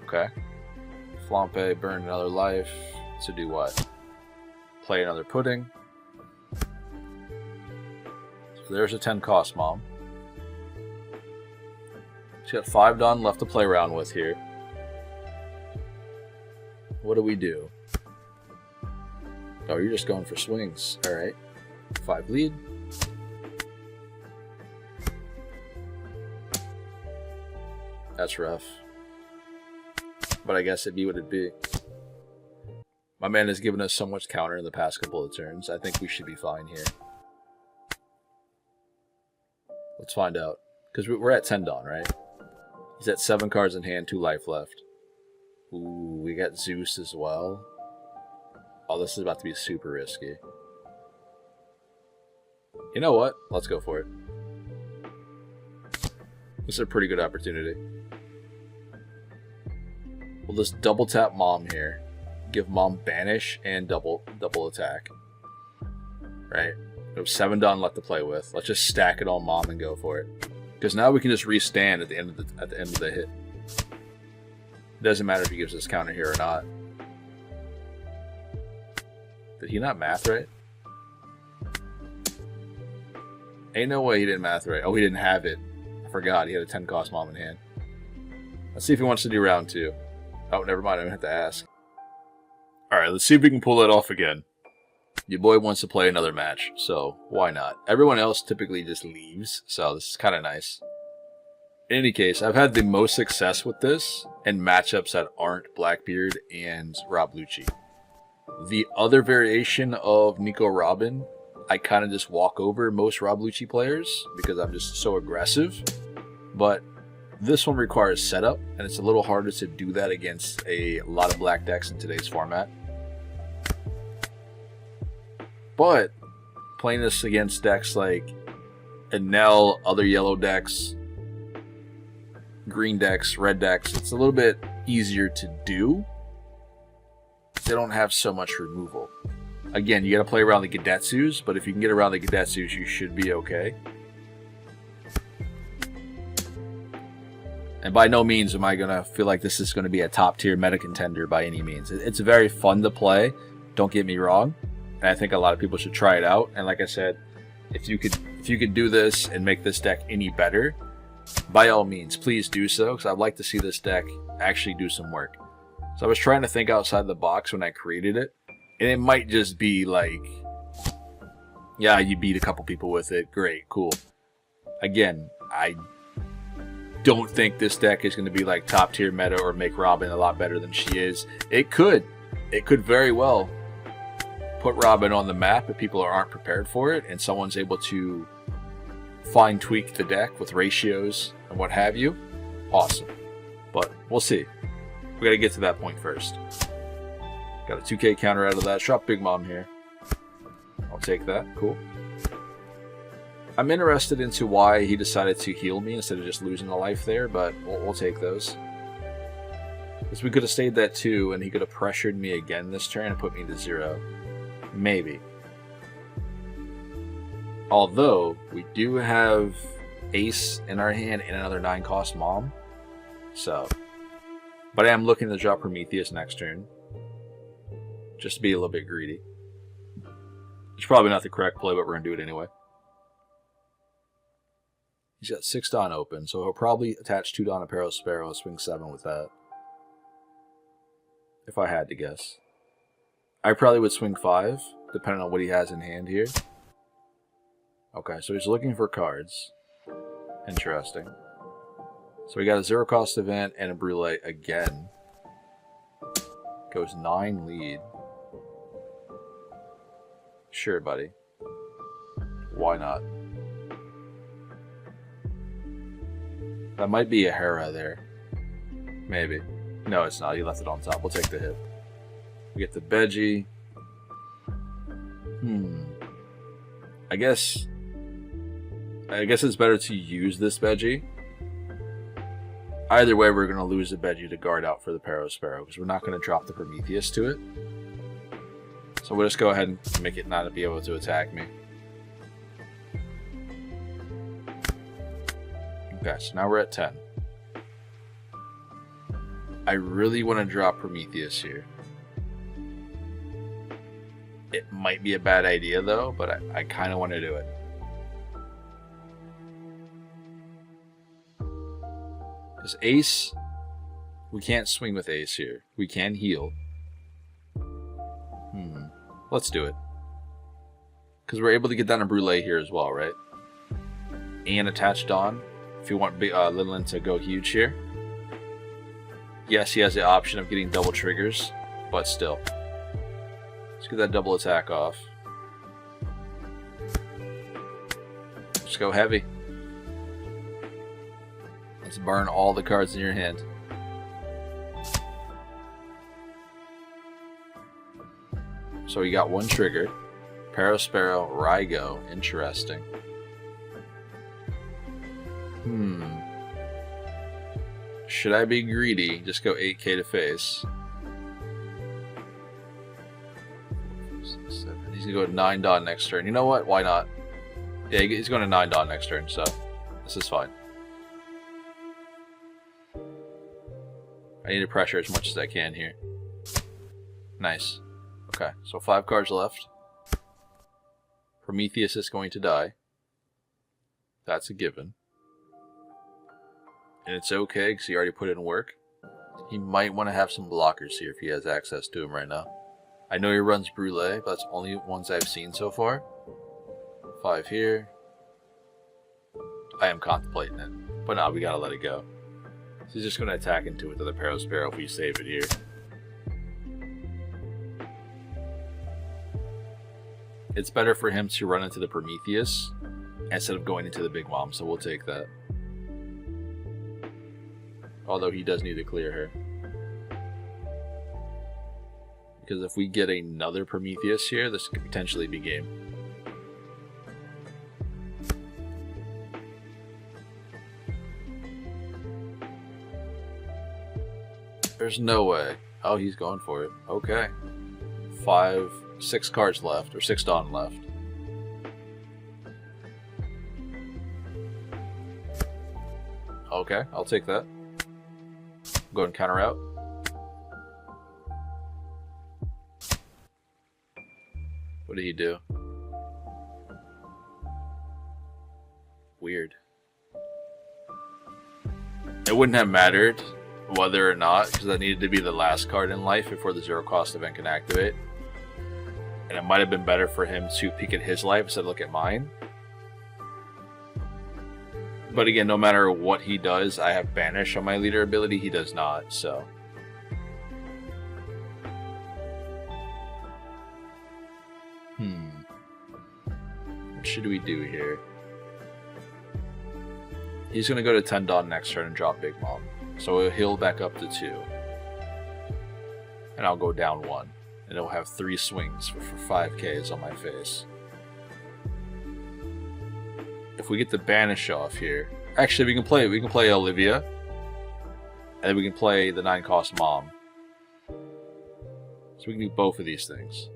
Okay. Flampe, burn another life. To do what? Play another Pudding. So there's a 10 cost Mom. She's got 5 Dawn left to play around with here. What do we do? Oh, you're just going for swings. Alright. 5 lead. That's rough. But I guess it'd be what it'd be. My man has given us so much counter in the past couple of turns. I think we should be fine here. Let's find out. Because we're at 10 Dawn, right? He's at 7 cards in hand, 2 life left. Ooh, we got Zeus as well. Oh, this is about to be super risky. You know what? Let's go for it. This is a pretty good opportunity. We'll just double tap Mom here. Give Mom banish and double attack. Right? We have 7 Dawn left to play with. Let's just stack it on Mom and go for it. Because now we can just restand at the end of the hit. It doesn't matter if he gives us counter here or not. Did he not math right? Ain't no way he didn't math right. Oh, he didn't have it. I forgot. He had a 10 cost Mom in hand. Let's see if he wants to do round 2. Oh, never mind. I don't have to ask. Alright, let's see if we can pull that off again. Your boy wants to play another match, so why not? Everyone else typically just leaves, so this is kind of nice. In any case, I've had the most success with this in matchups that aren't Blackbeard and Rob Lucci. The other variation of Nico Robin, I kind of just walk over most Rob Lucci players because I'm just so aggressive. But this one requires setup, and it's a little harder to do that against a lot of black decks in today's format. But playing this against decks like Enel, other yellow decks, green decks, red decks, it's a little bit easier to do. They don't have so much removal. Again, you gotta play around the Gadetsus, but if you can get around the Gadetsus, you should be okay. And by no means am I gonna feel like this is gonna be a top tier meta contender by any means. It's very fun to play, don't get me wrong. And I think a lot of people should try it out. And like I said, if you could do this and make this deck any better, by all means, please do so, because I'd like to see this deck actually do some work. So I was trying to think outside the box when I created it, and it might just be like, yeah, you beat a couple people with it, great, cool. Again, I don't think this deck is going to be like top tier meta or make Robin a lot better than she is. It could very well put Robin on the map if people aren't prepared for it and someone's able to fine tweak the deck with ratios and what have you. Awesome. But we'll see. We gotta get to that point first. Got a 2k counter out of that. Shop Big Mom here. I'll take that. Cool. I'm interested into why he decided to heal me instead of just losing a life there, but we'll take those. Because we could have stayed that 2 and he could have pressured me again this turn and put me to 0. Maybe. Although, we do have Ace in our hand and another 9 cost Mom. So. But I am looking to drop Prometheus next turn. Just to be a little bit greedy. It's probably not the correct play, but we're going to do it anyway. He's got 6 Dawn open, so he'll probably attach 2 Dawn Apparel Sparrow and swing 7 with that. If I had to guess. I probably would swing 5, depending on what he has in hand here. Okay, so he's looking for cards. Interesting. So we got a zero cost event and a brulee again. Goes 9 lead. Sure, buddy. Why not? That might be a Hera there. Maybe. No, it's not. He left it on top. We'll take the hit. We get the Veggie. I guess it's better to use this Veggie. Either way, we're going to lose the Veggie to guard out for the Pawsparrow, because we're not going to drop the Prometheus to it. So we'll just go ahead and make it not be able to attack me. Okay, so now we're at 10. I really want to drop Prometheus here. It might be a bad idea though, but I kind of want to do it. Because Ace, we can't swing with Ace here. We can heal. Let's do it. Because we're able to get down a Brulee here as well, right? And attach Dawn. If you want Lillian to go huge here. Yes, he has the option of getting double triggers, but still. Let's get that double attack off. Let's go heavy. Let's burn all the cards in your hand. So we got one trigger. Pawsparrow, Rygo. Interesting. Should I be greedy? Just go 8k to face. 7. He's gonna go 9 Dawn next turn. You know what? Why not? Yeah, he's going to 9 Dawn next turn, so this is fine. I need to pressure as much as I can here. Nice. Okay, so 5 cards left. Prometheus is going to die. That's a given. And it's okay, because he already put in work. He might want to have some blockers here if he has access to them right now. I know he runs Brulee, but that's only ones I've seen so far. 5 here. I am contemplating it. But no, we gotta let it go. So he's just going to attack into it to the Pawsparrow if we save it here. It's better for him to run into the Prometheus instead of going into the Big Mom, so we'll take that. Although he does need to clear her. Because if we get another Prometheus here, this could potentially be game. There's no way. Oh, he's going for it. Okay. 6 cards left, or 6 Dawn left. Okay, I'll take that. Go and counter out. What did he do? Weird. It wouldn't have mattered whether or not, because that needed to be the last card in life before the zero cost event can activate. And it might have been better for him to peek at his life instead of look at mine. But again, no matter what he does, I have Banish on my leader ability. He does not, so. What should we do here? He's going to go to 10 Dawn next turn and drop Big Mom. So he'll heal back up to 2. And I'll go down 1. And it'll have 3 swings for 5Ks on my face. If we get the Banish off here, actually we can play Olivia, and then we can play the 9-cost Mom. So we can do both of these things.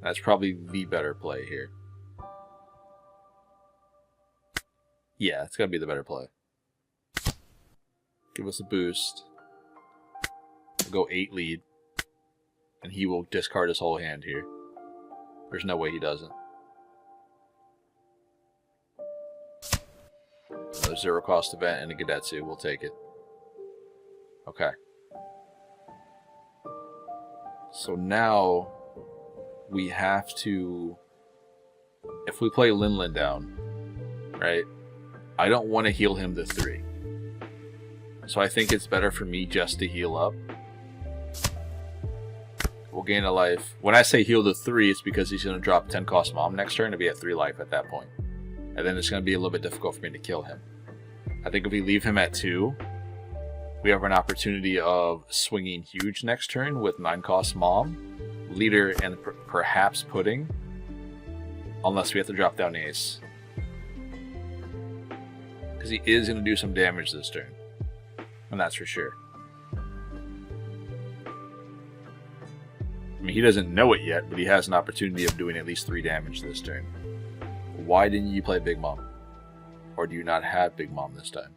That's probably the better play here. Yeah, it's gotta be the better play. Give us a boost. We'll go 8 lead, and he will discard his whole hand here. There's no way he doesn't. Another zero cost event and a Gadetsu. We'll take it. Okay. So now we have to... If we play Linlin down, right, I don't want to heal him to 3. So I think it's better for me just to heal up. We'll gain a life. When I say heal to 3, it's because he's going to drop 10 cost Mom next turn to be at 3 life at that point. And then it's going to be a little bit difficult for me to kill him. I think if we leave him at 2, we have an opportunity of swinging huge next turn with 9 cost Mom, Leader, and perhaps Pudding. Unless we have to drop down Ace. Because he is going to do some damage this turn. And that's for sure. I mean, he doesn't know it yet, but he has an opportunity of doing at least 3 damage this turn. Why didn't you play Big Mom? Or do you not have Big Mom this time?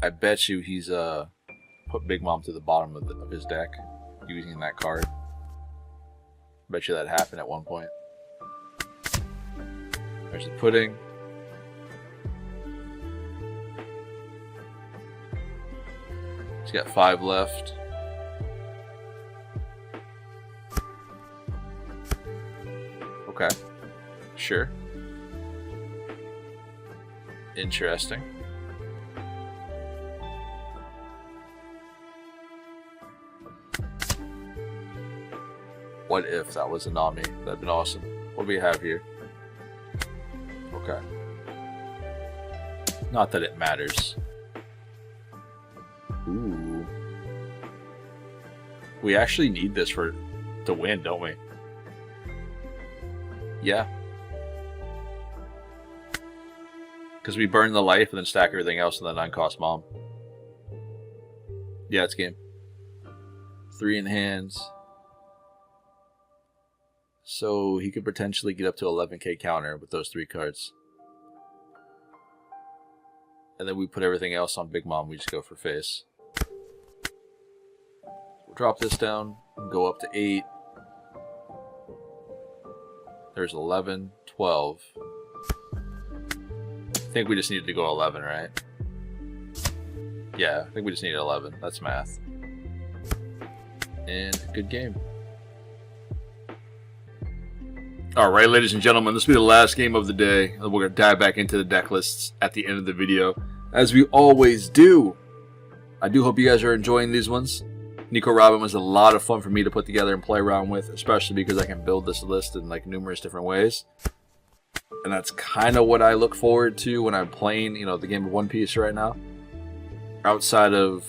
I bet you he's put Big Mom to the bottom of his deck using that card. Bet you that happened at one point. There's the Pudding. He's got 5 left. Okay. Sure. Interesting. What if that was a Nami? That'd been awesome. What do we have here? Okay. Not that it matters. Ooh. We actually need this to win, don't we? Yeah. Because we burn the life and then stack everything else in the 9 cost Mom. Yeah, it's game. 3 in hands. So he could potentially get up to 11k counter with those 3 cards. And then we put everything else on Big Mom, we just go for face. We'll drop this down and go up to 8. There's 11, 12. I think we just needed to go 11, right? Yeah, I think we just needed 11. That's math. And good game. Alright, ladies and gentlemen, this will be the last game of the day. We're going to dive back into the deck lists at the end of the video, as we always do. I do hope you guys are enjoying these ones. Nico Robin was a lot of fun for me to put together and play around with, especially because I can build this list in like numerous different ways. And that's kind of what I look forward to when I'm playing, you know, the game of One Piece right now. Outside of...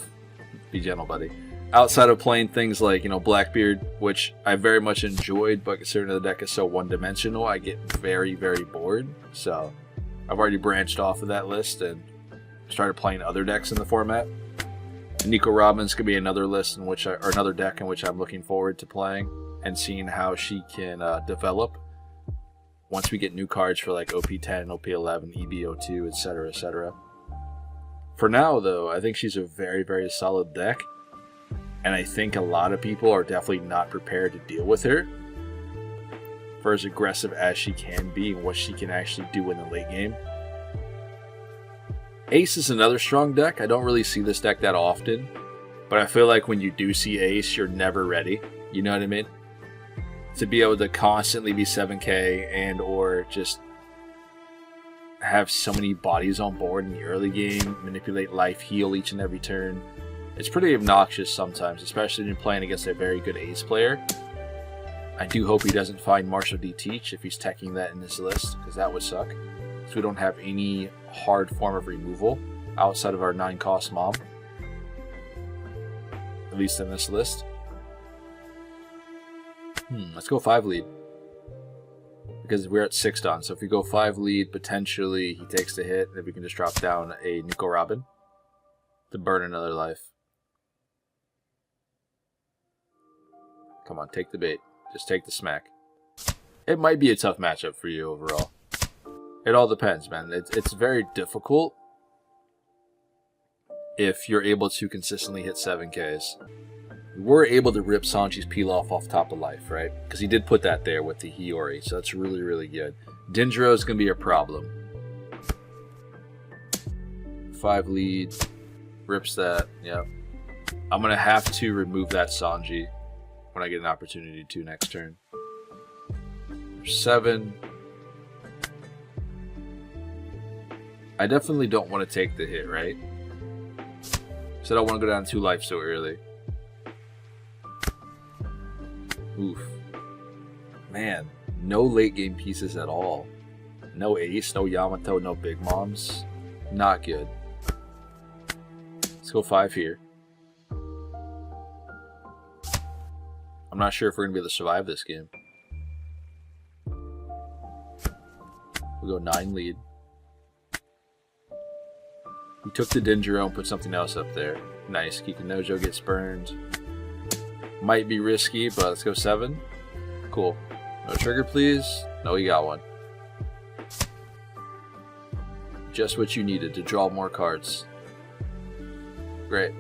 Be gentle, buddy. Outside of playing things like, you know, Blackbeard, which I very much enjoyed, but considering the deck is so one-dimensional, I get very, very bored. So, I've already branched off of that list and started playing other decks in the format. Nico Robin's could be another list in which, or another deck in which I'm looking forward to playing and seeing how she can develop once we get new cards for like OP10, OP11, EB02, etc., etc. For now, though, I think she's a very, very solid deck. And I think a lot of people are definitely not prepared to deal with her for as aggressive as she can be and what she can actually do in the late game. Ace is another strong deck. I don't really see this deck that often, but I feel like when you do see Ace, you're never ready. You know what I mean? To be able to constantly be 7k and or just have so many bodies on board in the early game, manipulate life, heal each and every turn. It's pretty obnoxious sometimes, especially when you're playing against a very good Ace player. I do hope he doesn't find Marshall D. Teach if he's teching that in this list, because that would suck. So we don't have any hard form of removal outside of our 9 cost Mom. At least in this list. Let's go 5 lead. Because we're at 6 done, so if we go 5 lead, potentially he takes the hit, then we can just drop down a Nico Robin to burn another life. Come on, take the bait. Just take the smack. It might be a tough matchup for you overall. It all depends, man. It's very difficult if you're able to consistently hit 7Ks. We were able to rip Sanji's peel off top of life, right? Because he did put that there with the Hiyori, so that's really, really good. Dindro is going to be a problem. 5 lead. Rips that, yep. I'm going to have to remove that Sanji when I get an opportunity to next turn. There's 7. I definitely don't want to take the hit, right? So I don't want to go down 2 life so early. Oof. Man, no late game pieces at all. No ace, no Yamato, no big moms. Not good. Let's go 5 here. I'm not sure if we're going to be able to survive this game. We'll go 9 lead. We took the Dendro and put something else up there. Nice. Kikinojo gets burned. Might be risky, but let's go 7. Cool. No trigger, please. No, we got one. Just what you needed to draw more cards. Great.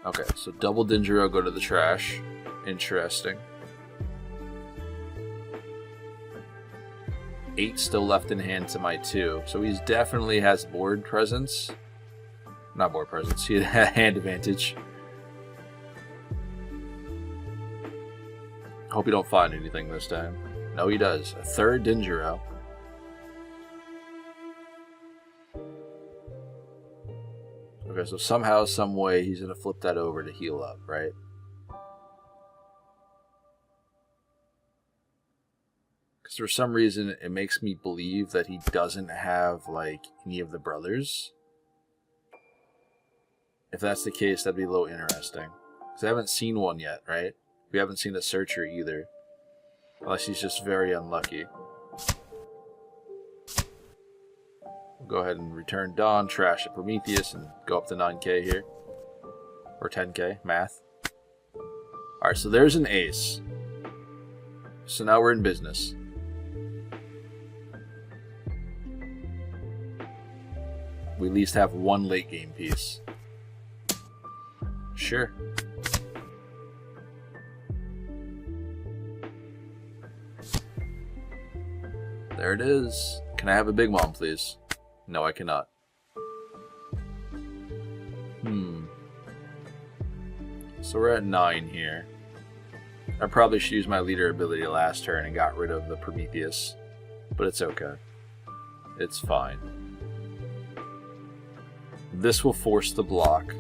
Okay, so double Dendro go to the trash. Interesting. 8 still left in hand to my 2. So he definitely has board presence. Not board presence, he had hand advantage. Hope you don't find anything this time. No, he does. A 3rd Dendro. Okay, so somehow, some way, he's going to flip that over to heal up, right? Because for some reason, it makes me believe that he doesn't have, like, any of the brothers. If that's the case, that'd be a little interesting. Because I haven't seen one yet, right? We haven't seen the Searcher either. Unless he's just very unlucky. We'll go ahead and return Dawn, trash at Prometheus, and go up to 9k here. Or 10k, math. Alright, so there's an ace. So now we're in business. We at least have 1 late game piece. Sure. There it is. Can I have a Big Mom, please? No, I cannot. So we're at 9 here. I probably should use my leader ability last turn and got rid of the Prometheus. But it's okay. It's fine. This will force the block.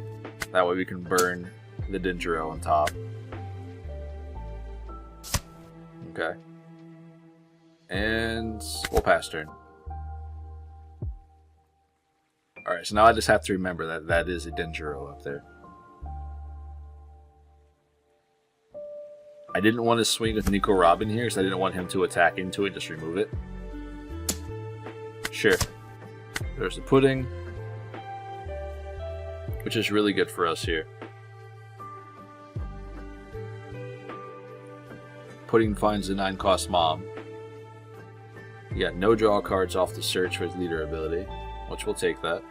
That way we can burn the Dendro on top. Okay. And we'll pass turn. Alright, so now I just have to remember that that is a Dendro up there. I didn't want to swing with Nico Robin here because I didn't want him to attack into it, just remove it. Sure. There's the pudding. Which is really good for us here. Pudding finds the 9-cost mom. You got no draw cards off the search for his leader ability, which we'll take that.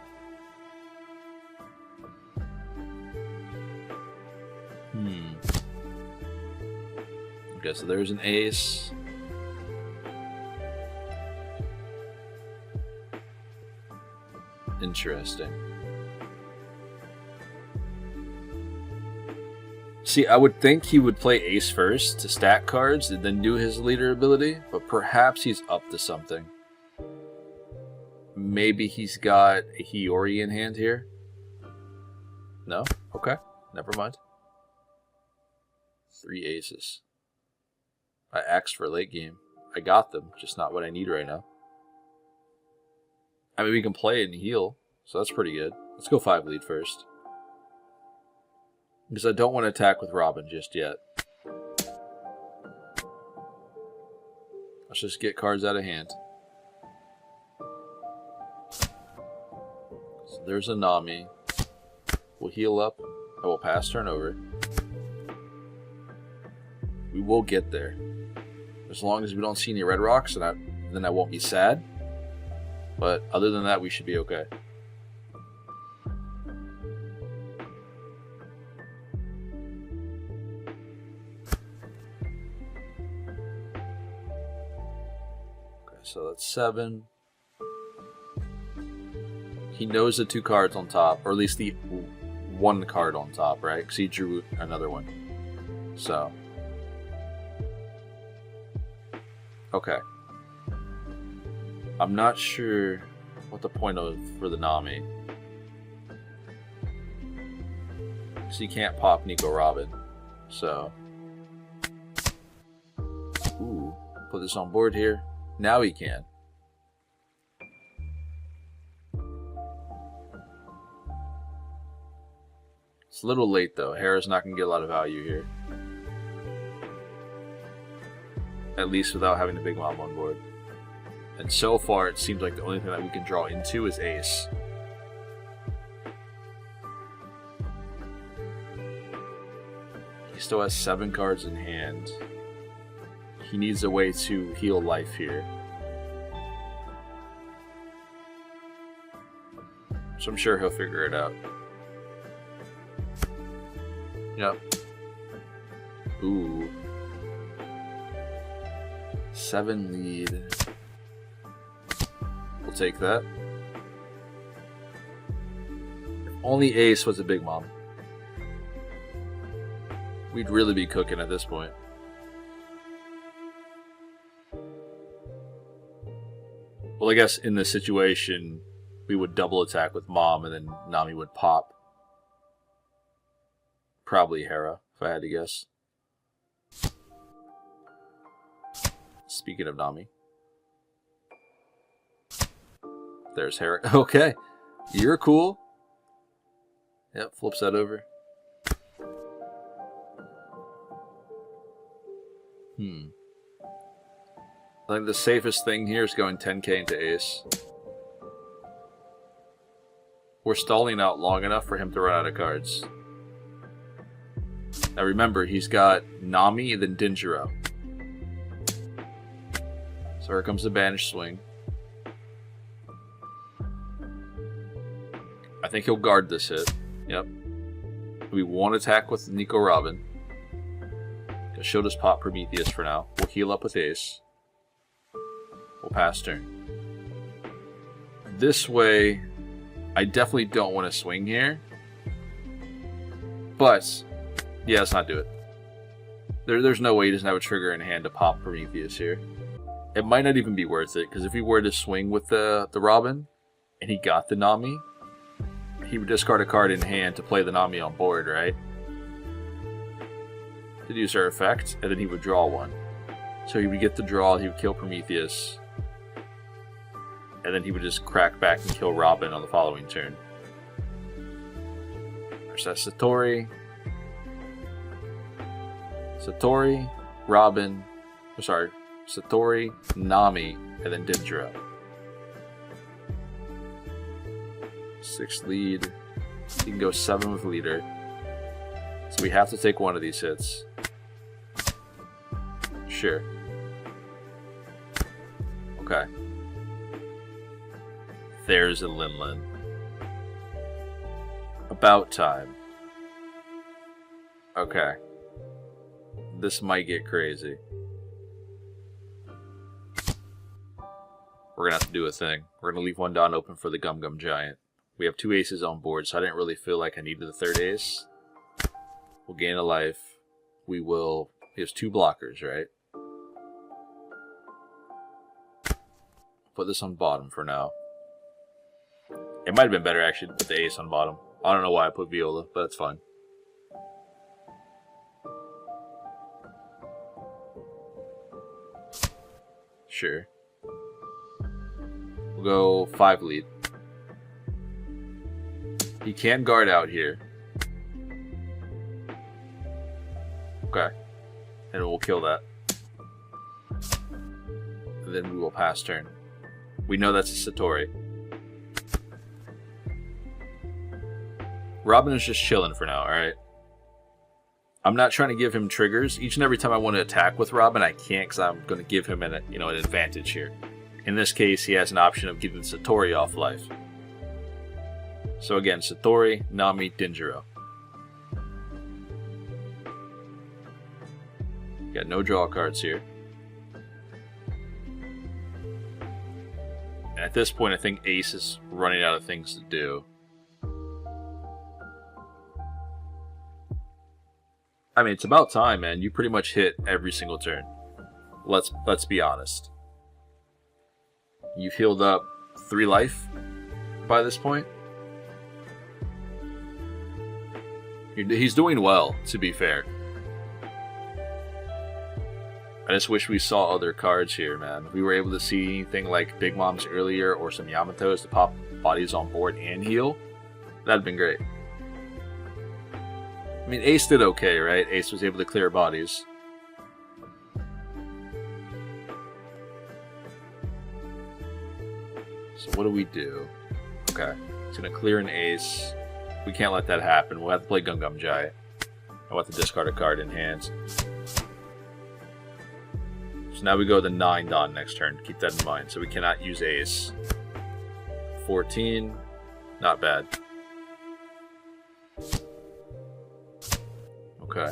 Okay, so there's an ace. Interesting. See, I would think he would play ace first to stack cards and then do his leader ability, but perhaps he's up to something. Maybe he's got a Hiyori in hand here? No? Okay, never mind. 3 aces. I axed for late game. I got them, just not what I need right now. I mean, we can play it and heal, so that's pretty good. Let's go 5 lead first. Because I don't want to attack with Robin just yet. Let's just get cards out of hand. So there's a Nami. We'll heal up. I will pass turn over. We will get there. As long as we don't see any red rocks, then I won't be sad. But other than that, we should be okay. Okay, so that's 7. He knows the 2 cards on top, or at least the 1 card on top, right? Because he drew another one. So. Okay. I'm not sure what the point of for the Nami. So you can't pop Nico Robin. So. Ooh. Put this on board here. Now he can. It's a little late though. Hera's not going to get a lot of value here. At least without having the Big Mom on board. And so far it seems like the only thing that we can draw into is Ace. He still has 7 cards in hand. He needs a way to heal life here. So I'm sure he'll figure it out. Yep. Ooh. 7 lead. We'll take that. If only Ace was a Big Mom. We'd really be cooking at this point. Well, I guess in this situation, we would double attack with Mom and then Nami would pop. Probably Hera, if I had to guess. Speaking of Nami. There's Hera. Okay. You're cool. Yep, flips that over. I think the safest thing here is going 10k into Ace. We're stalling out long enough for him to run out of cards. Now remember, he's got Nami and then Dinjiro. So here comes the Banish Swing. I think he'll guard this hit. Yep. We won't attack with Nico Robin. She'll just pop Prometheus for now. We'll heal up with Ace. We'll pass turn. This way, I definitely don't want to swing here. But, yeah, let's not do it. There's no way he doesn't have a trigger in hand to pop Prometheus here. It might not even be worth it, because if he were to swing with the Robin, and he got the Nami, he would discard a card in hand to play the Nami on board, right? To use her effect, and then he would draw one. So he would get the draw, he would kill Prometheus, and then he would just crack back and kill Robin on the following turn. There's that Satori. Satori, Robin, Satori, Nami, and then Dinjiro. 6 lead. You can go 7 with leader. So we have to take one of these hits. Sure. Okay. There's a Linlin. About time. Okay. This might get crazy. We're gonna have to do a thing. We're gonna leave one down open for the Gum Gum Giant. We have 2 aces on board, so I didn't really feel like I needed the 3rd ace. We'll gain a life. He has 2 blockers, right? Put this on bottom for now. It might have been better actually to put the ace on bottom. I don't know why I put Viola, but it's fine. Sure. We'll go 5 lead. He can guard out here. Okay. And we'll kill that. And then we will pass turn. We know that's a Satori. Robin is just chilling for now, alright? I'm not trying to give him triggers. Each and every time I want to attack with Robin, I can't because I'm going to give him an advantage here. In this case, he has an option of getting Satori off life. So again, Satori, Nami, Dinjiro. Got no draw cards here. And I At this point, I think Ace is running out of things to do. I mean, it's about time, man. You pretty much hit every single turn. Let's be honest. You've healed up 3 life by this point. He's doing well, to be fair. I just wish we saw other cards here, man. If we were able to see anything like Big Moms earlier or some Yamatos to pop bodies on board and heal, that'd been great. I mean, Ace did okay, right? Ace was able to clear bodies. So what do we do? Okay, it's gonna clear an Ace. We can't let that happen. We'll have to play Gum Jai. I'll have to discard a card in hand. So now we go to the 9 Don next turn. Keep that in mind. So we cannot use Ace. 14. Not bad. Okay.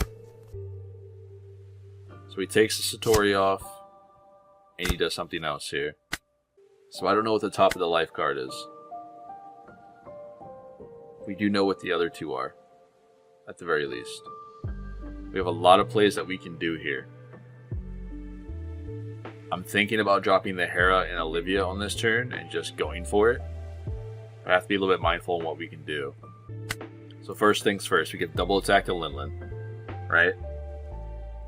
So he takes the Satori off. And he does something else here. So I don't know what the top of the life card is. We do know what the other 2 are. At the very least. We have a lot of plays that we can do here. I'm thinking about dropping the Hera and Olivia on this turn and just going for it. I have to be a little bit mindful on what we can do. So first things first, we give double attack to Linlin, right?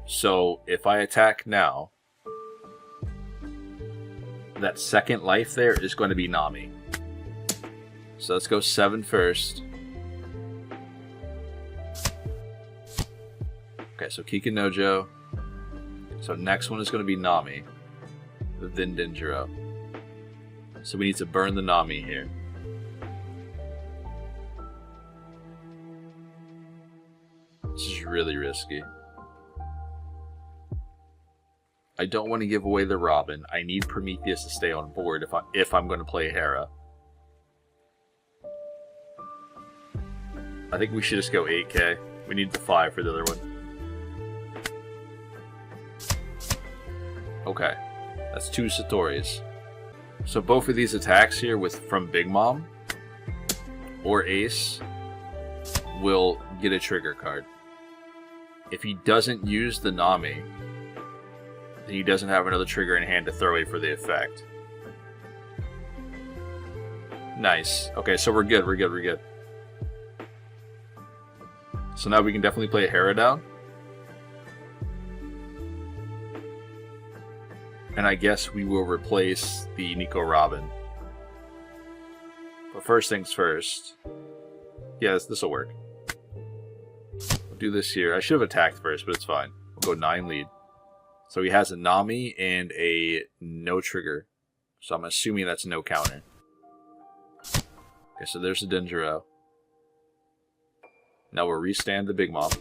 So if I attack now, that second life there is going to be Nami. So let's go 7 first. Okay, so Kikinojo. So next one is going to be Nami. Then Denjiro. So we need to burn the Nami here. This is really risky. I don't want to give away the Robin. I need Prometheus to stay on board if I'm going to play Hera. I think we should just go 8k. We need the 5 for the other one. Okay. That's 2 Satoris. So both of these attacks here from Big Mom or Ace will get a trigger card. If he doesn't use the Nami, then he doesn't have another trigger in hand to throw away for the effect. Nice. Okay, so we're good, we're good, we're good. So now we can definitely play Hera down. And I guess we will replace the Nico Robin. But first things first. Yes, this will work. We'll do this here. I should have attacked first, but it's fine. We'll go 9 lead. So he has a Nami and a no trigger. So I'm assuming that's no counter. Okay, so there's the Denjiro. Now we'll restand the Big Mom.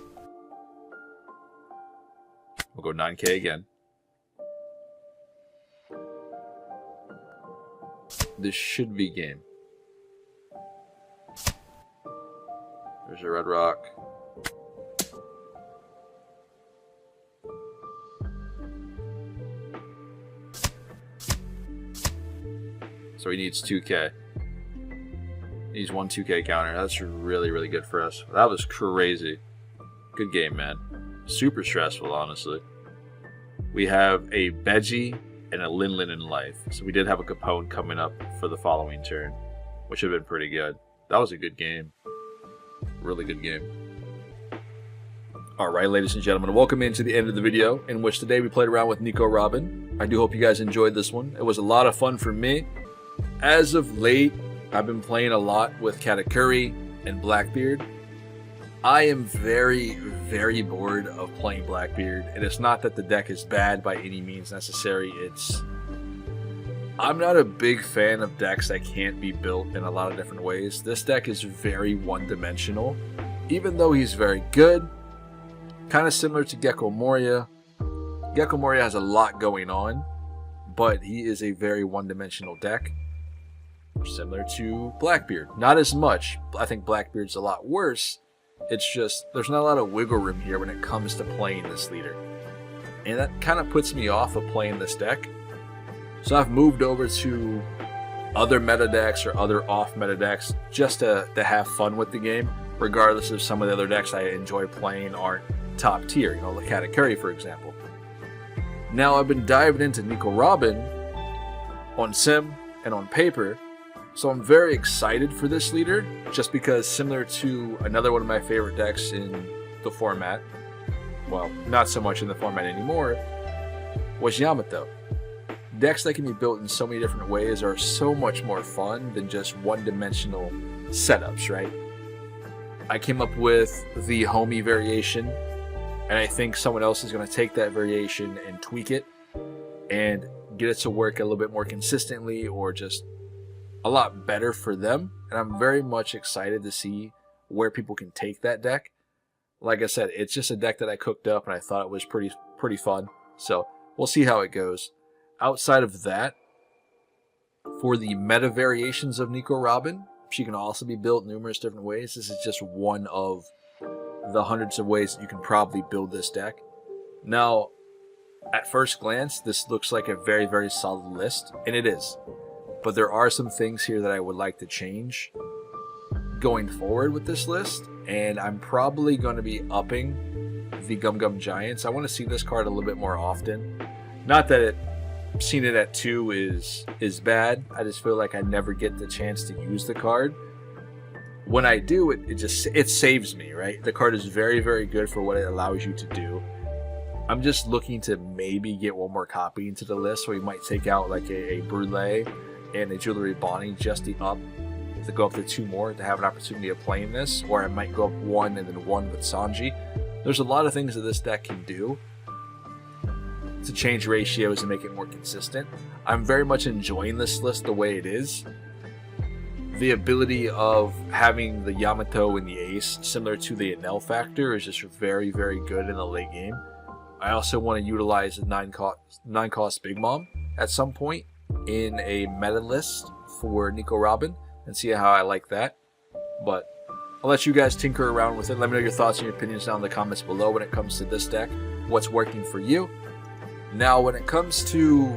We'll go 9k again. This should be game. There's a red rock. So he needs 2k. He needs 1 2k counter. That's really, really good for us. That was crazy. Good game, man. Super stressful, honestly. We have a Beji and a Linlin in life. So we did have a Capone coming up for the following turn, which would have been pretty good. That was a good game. Really good game. Alright, ladies and gentlemen, welcome into the end of the video, in which today we played around with Nico Robin. I do hope you guys enjoyed this one. It was a lot of fun for me. As of late, I've been playing a lot with Katakuri and Blackbeard. I am very, very bored of playing Blackbeard, and it's not that the deck is bad by any means necessary. I'm not a big fan of decks that can't be built in a lot of different ways. This deck is very one-dimensional, even though he's very good. Kind of similar to Gecko Moria. Gecko Moria has a lot going on, but he is a very one-dimensional deck. Similar to Blackbeard. Not as much. I think Blackbeard's a lot worse. It's just, there's not a lot of wiggle room here when it comes to playing this leader. And that kind of puts me off of playing this deck. So I've moved over to other meta decks or other off meta decks just to have fun with the game, regardless of some of the other decks I enjoy playing aren't top tier, you know, like Katakuri, for example. Now, I've been diving into Nico Robin on Sim and on paper, so I'm very excited for this leader, just because similar to another one of my favorite decks in the format, well, not so much in the format anymore, was Yamato. Decks that can be built in so many different ways are so much more fun than just one-dimensional setups, right? I came up with the homie variation, and I think someone else is going to take that variation and tweak it and get it to work a little bit more consistently or just a lot better for them. And I'm very much excited to see where people can take that deck. Like I said, it's just a deck that I cooked up and I thought it was pretty fun. So we'll see how it goes. Outside of that, for the meta variations of Nico Robin, she can also be built numerous different ways. This is just one of the hundreds of ways that you can probably build this deck. Now, at first glance, this looks like a very, very solid list, and it is. But there are some things here that I would like to change going forward with this list, and I'm probably going to be upping the Gum Gum Giants. I want to see this card a little bit more often. Not that seeing it at 2 is bad. I just feel like I never get the chance to use the card. When I do, it saves me, right? The card is very, very good for what it allows you to do. I'm just looking to maybe get one more copy into the list, so we might take out like a Brulee and a Jewelry Bonnie just to go up to 2 more to have an opportunity of playing this, or I might go up 1 and then 1 with Sanji. There's a lot of things that this deck can do to change ratios and make it more consistent. I'm very much enjoying this list the way it is. The ability of having the Yamato and the Ace, similar to the Enel factor, is just very, very good in the late game. I also want to utilize the 9-cost Big Mom at some point in a meta list for Nico Robin and see how I like that. But I'll let you guys tinker around with it. Let me know your thoughts and your opinions down in the comments below when it comes to this deck. What's working for you? Now, when it comes to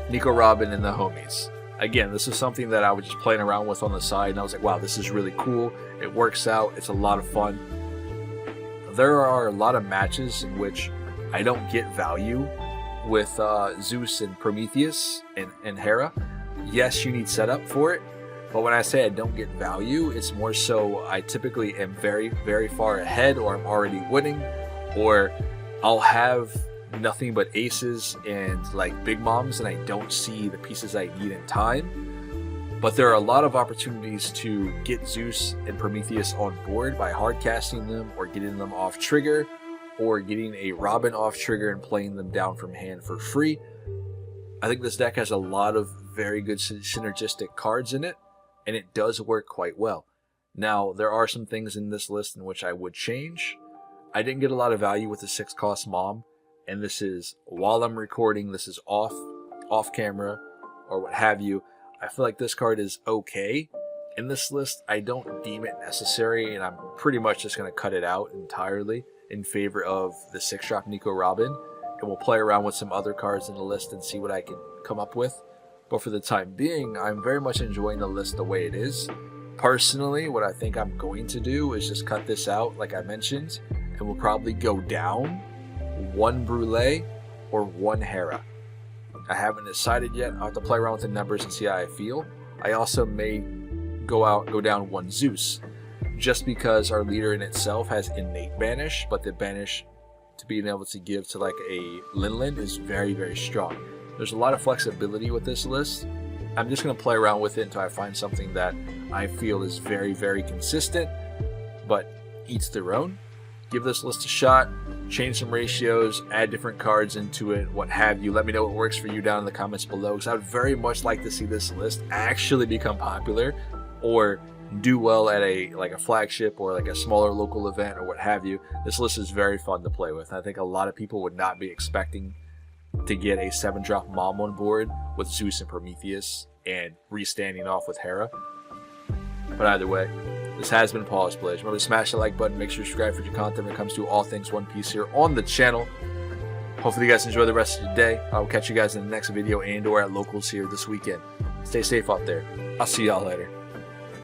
Nico Robin and the homies, again, this is something that I was just playing around with on the side, and I was like, wow, this is really cool. It works out. It's a lot of fun. There are a lot of matches in which I don't get value with Zeus and Prometheus and Hera. Yes, you need setup for it, but when I say I don't get value, it's more so I typically am very, very far ahead, or I'm already winning, or I'll have nothing but aces and like big moms and I don't see the pieces I need in time. But there are a lot of opportunities to get Zeus and Prometheus on board by hard casting them or getting them off trigger, or getting a Robin off trigger and playing them down from hand for free. I think this deck has a lot of very good synergistic cards in it, and it does work quite well. Now, there are some things in this list in which I would change. I didn't get a lot of value with the 6-cost Mom, and this is while I'm recording, this is off camera or what have you. I feel like this card is okay in this list. I don't deem it necessary, and I'm pretty much just going to cut it out entirely in favor of the 6-drop Nico Robin, and we'll play around with some other cards in the list and see what I can come up with. But for the time being, I'm very much enjoying the list the way it is. Personally, what I think I'm going to do is just cut this out like I mentioned, and we'll probably go down 1 Brulee or 1 Hera. I haven't decided yet. I'll have to play around with the numbers and see how I feel. I also may go down 1 Zeus, just because our leader in itself has innate banish, but the banish to being able to give to like a Linlin is very, very strong. There's a lot of flexibility with this list. I'm just going to play around with it until I find something that I feel is very, very consistent, but eats their own. Give this list a shot, change some ratios, add different cards into it, what have you. Let me know what works for you down in the comments below, because I would very much like to see this list actually become popular or do well at a flagship or like a smaller local event or what have you. This list is very fun to play with. I think a lot of people would not be expecting to get a 7-drop Mom on board with Zeus and Prometheus and restanding off with Hera. But either way, this has been Pawseplays. Remember to smash the like button, make sure you subscribe for your content when it comes to all things One Piece here on the channel. Hopefully you guys enjoy the rest of your day. I will catch you guys in the next video and or at locals here this weekend. Stay safe out there. I'll see y'all later.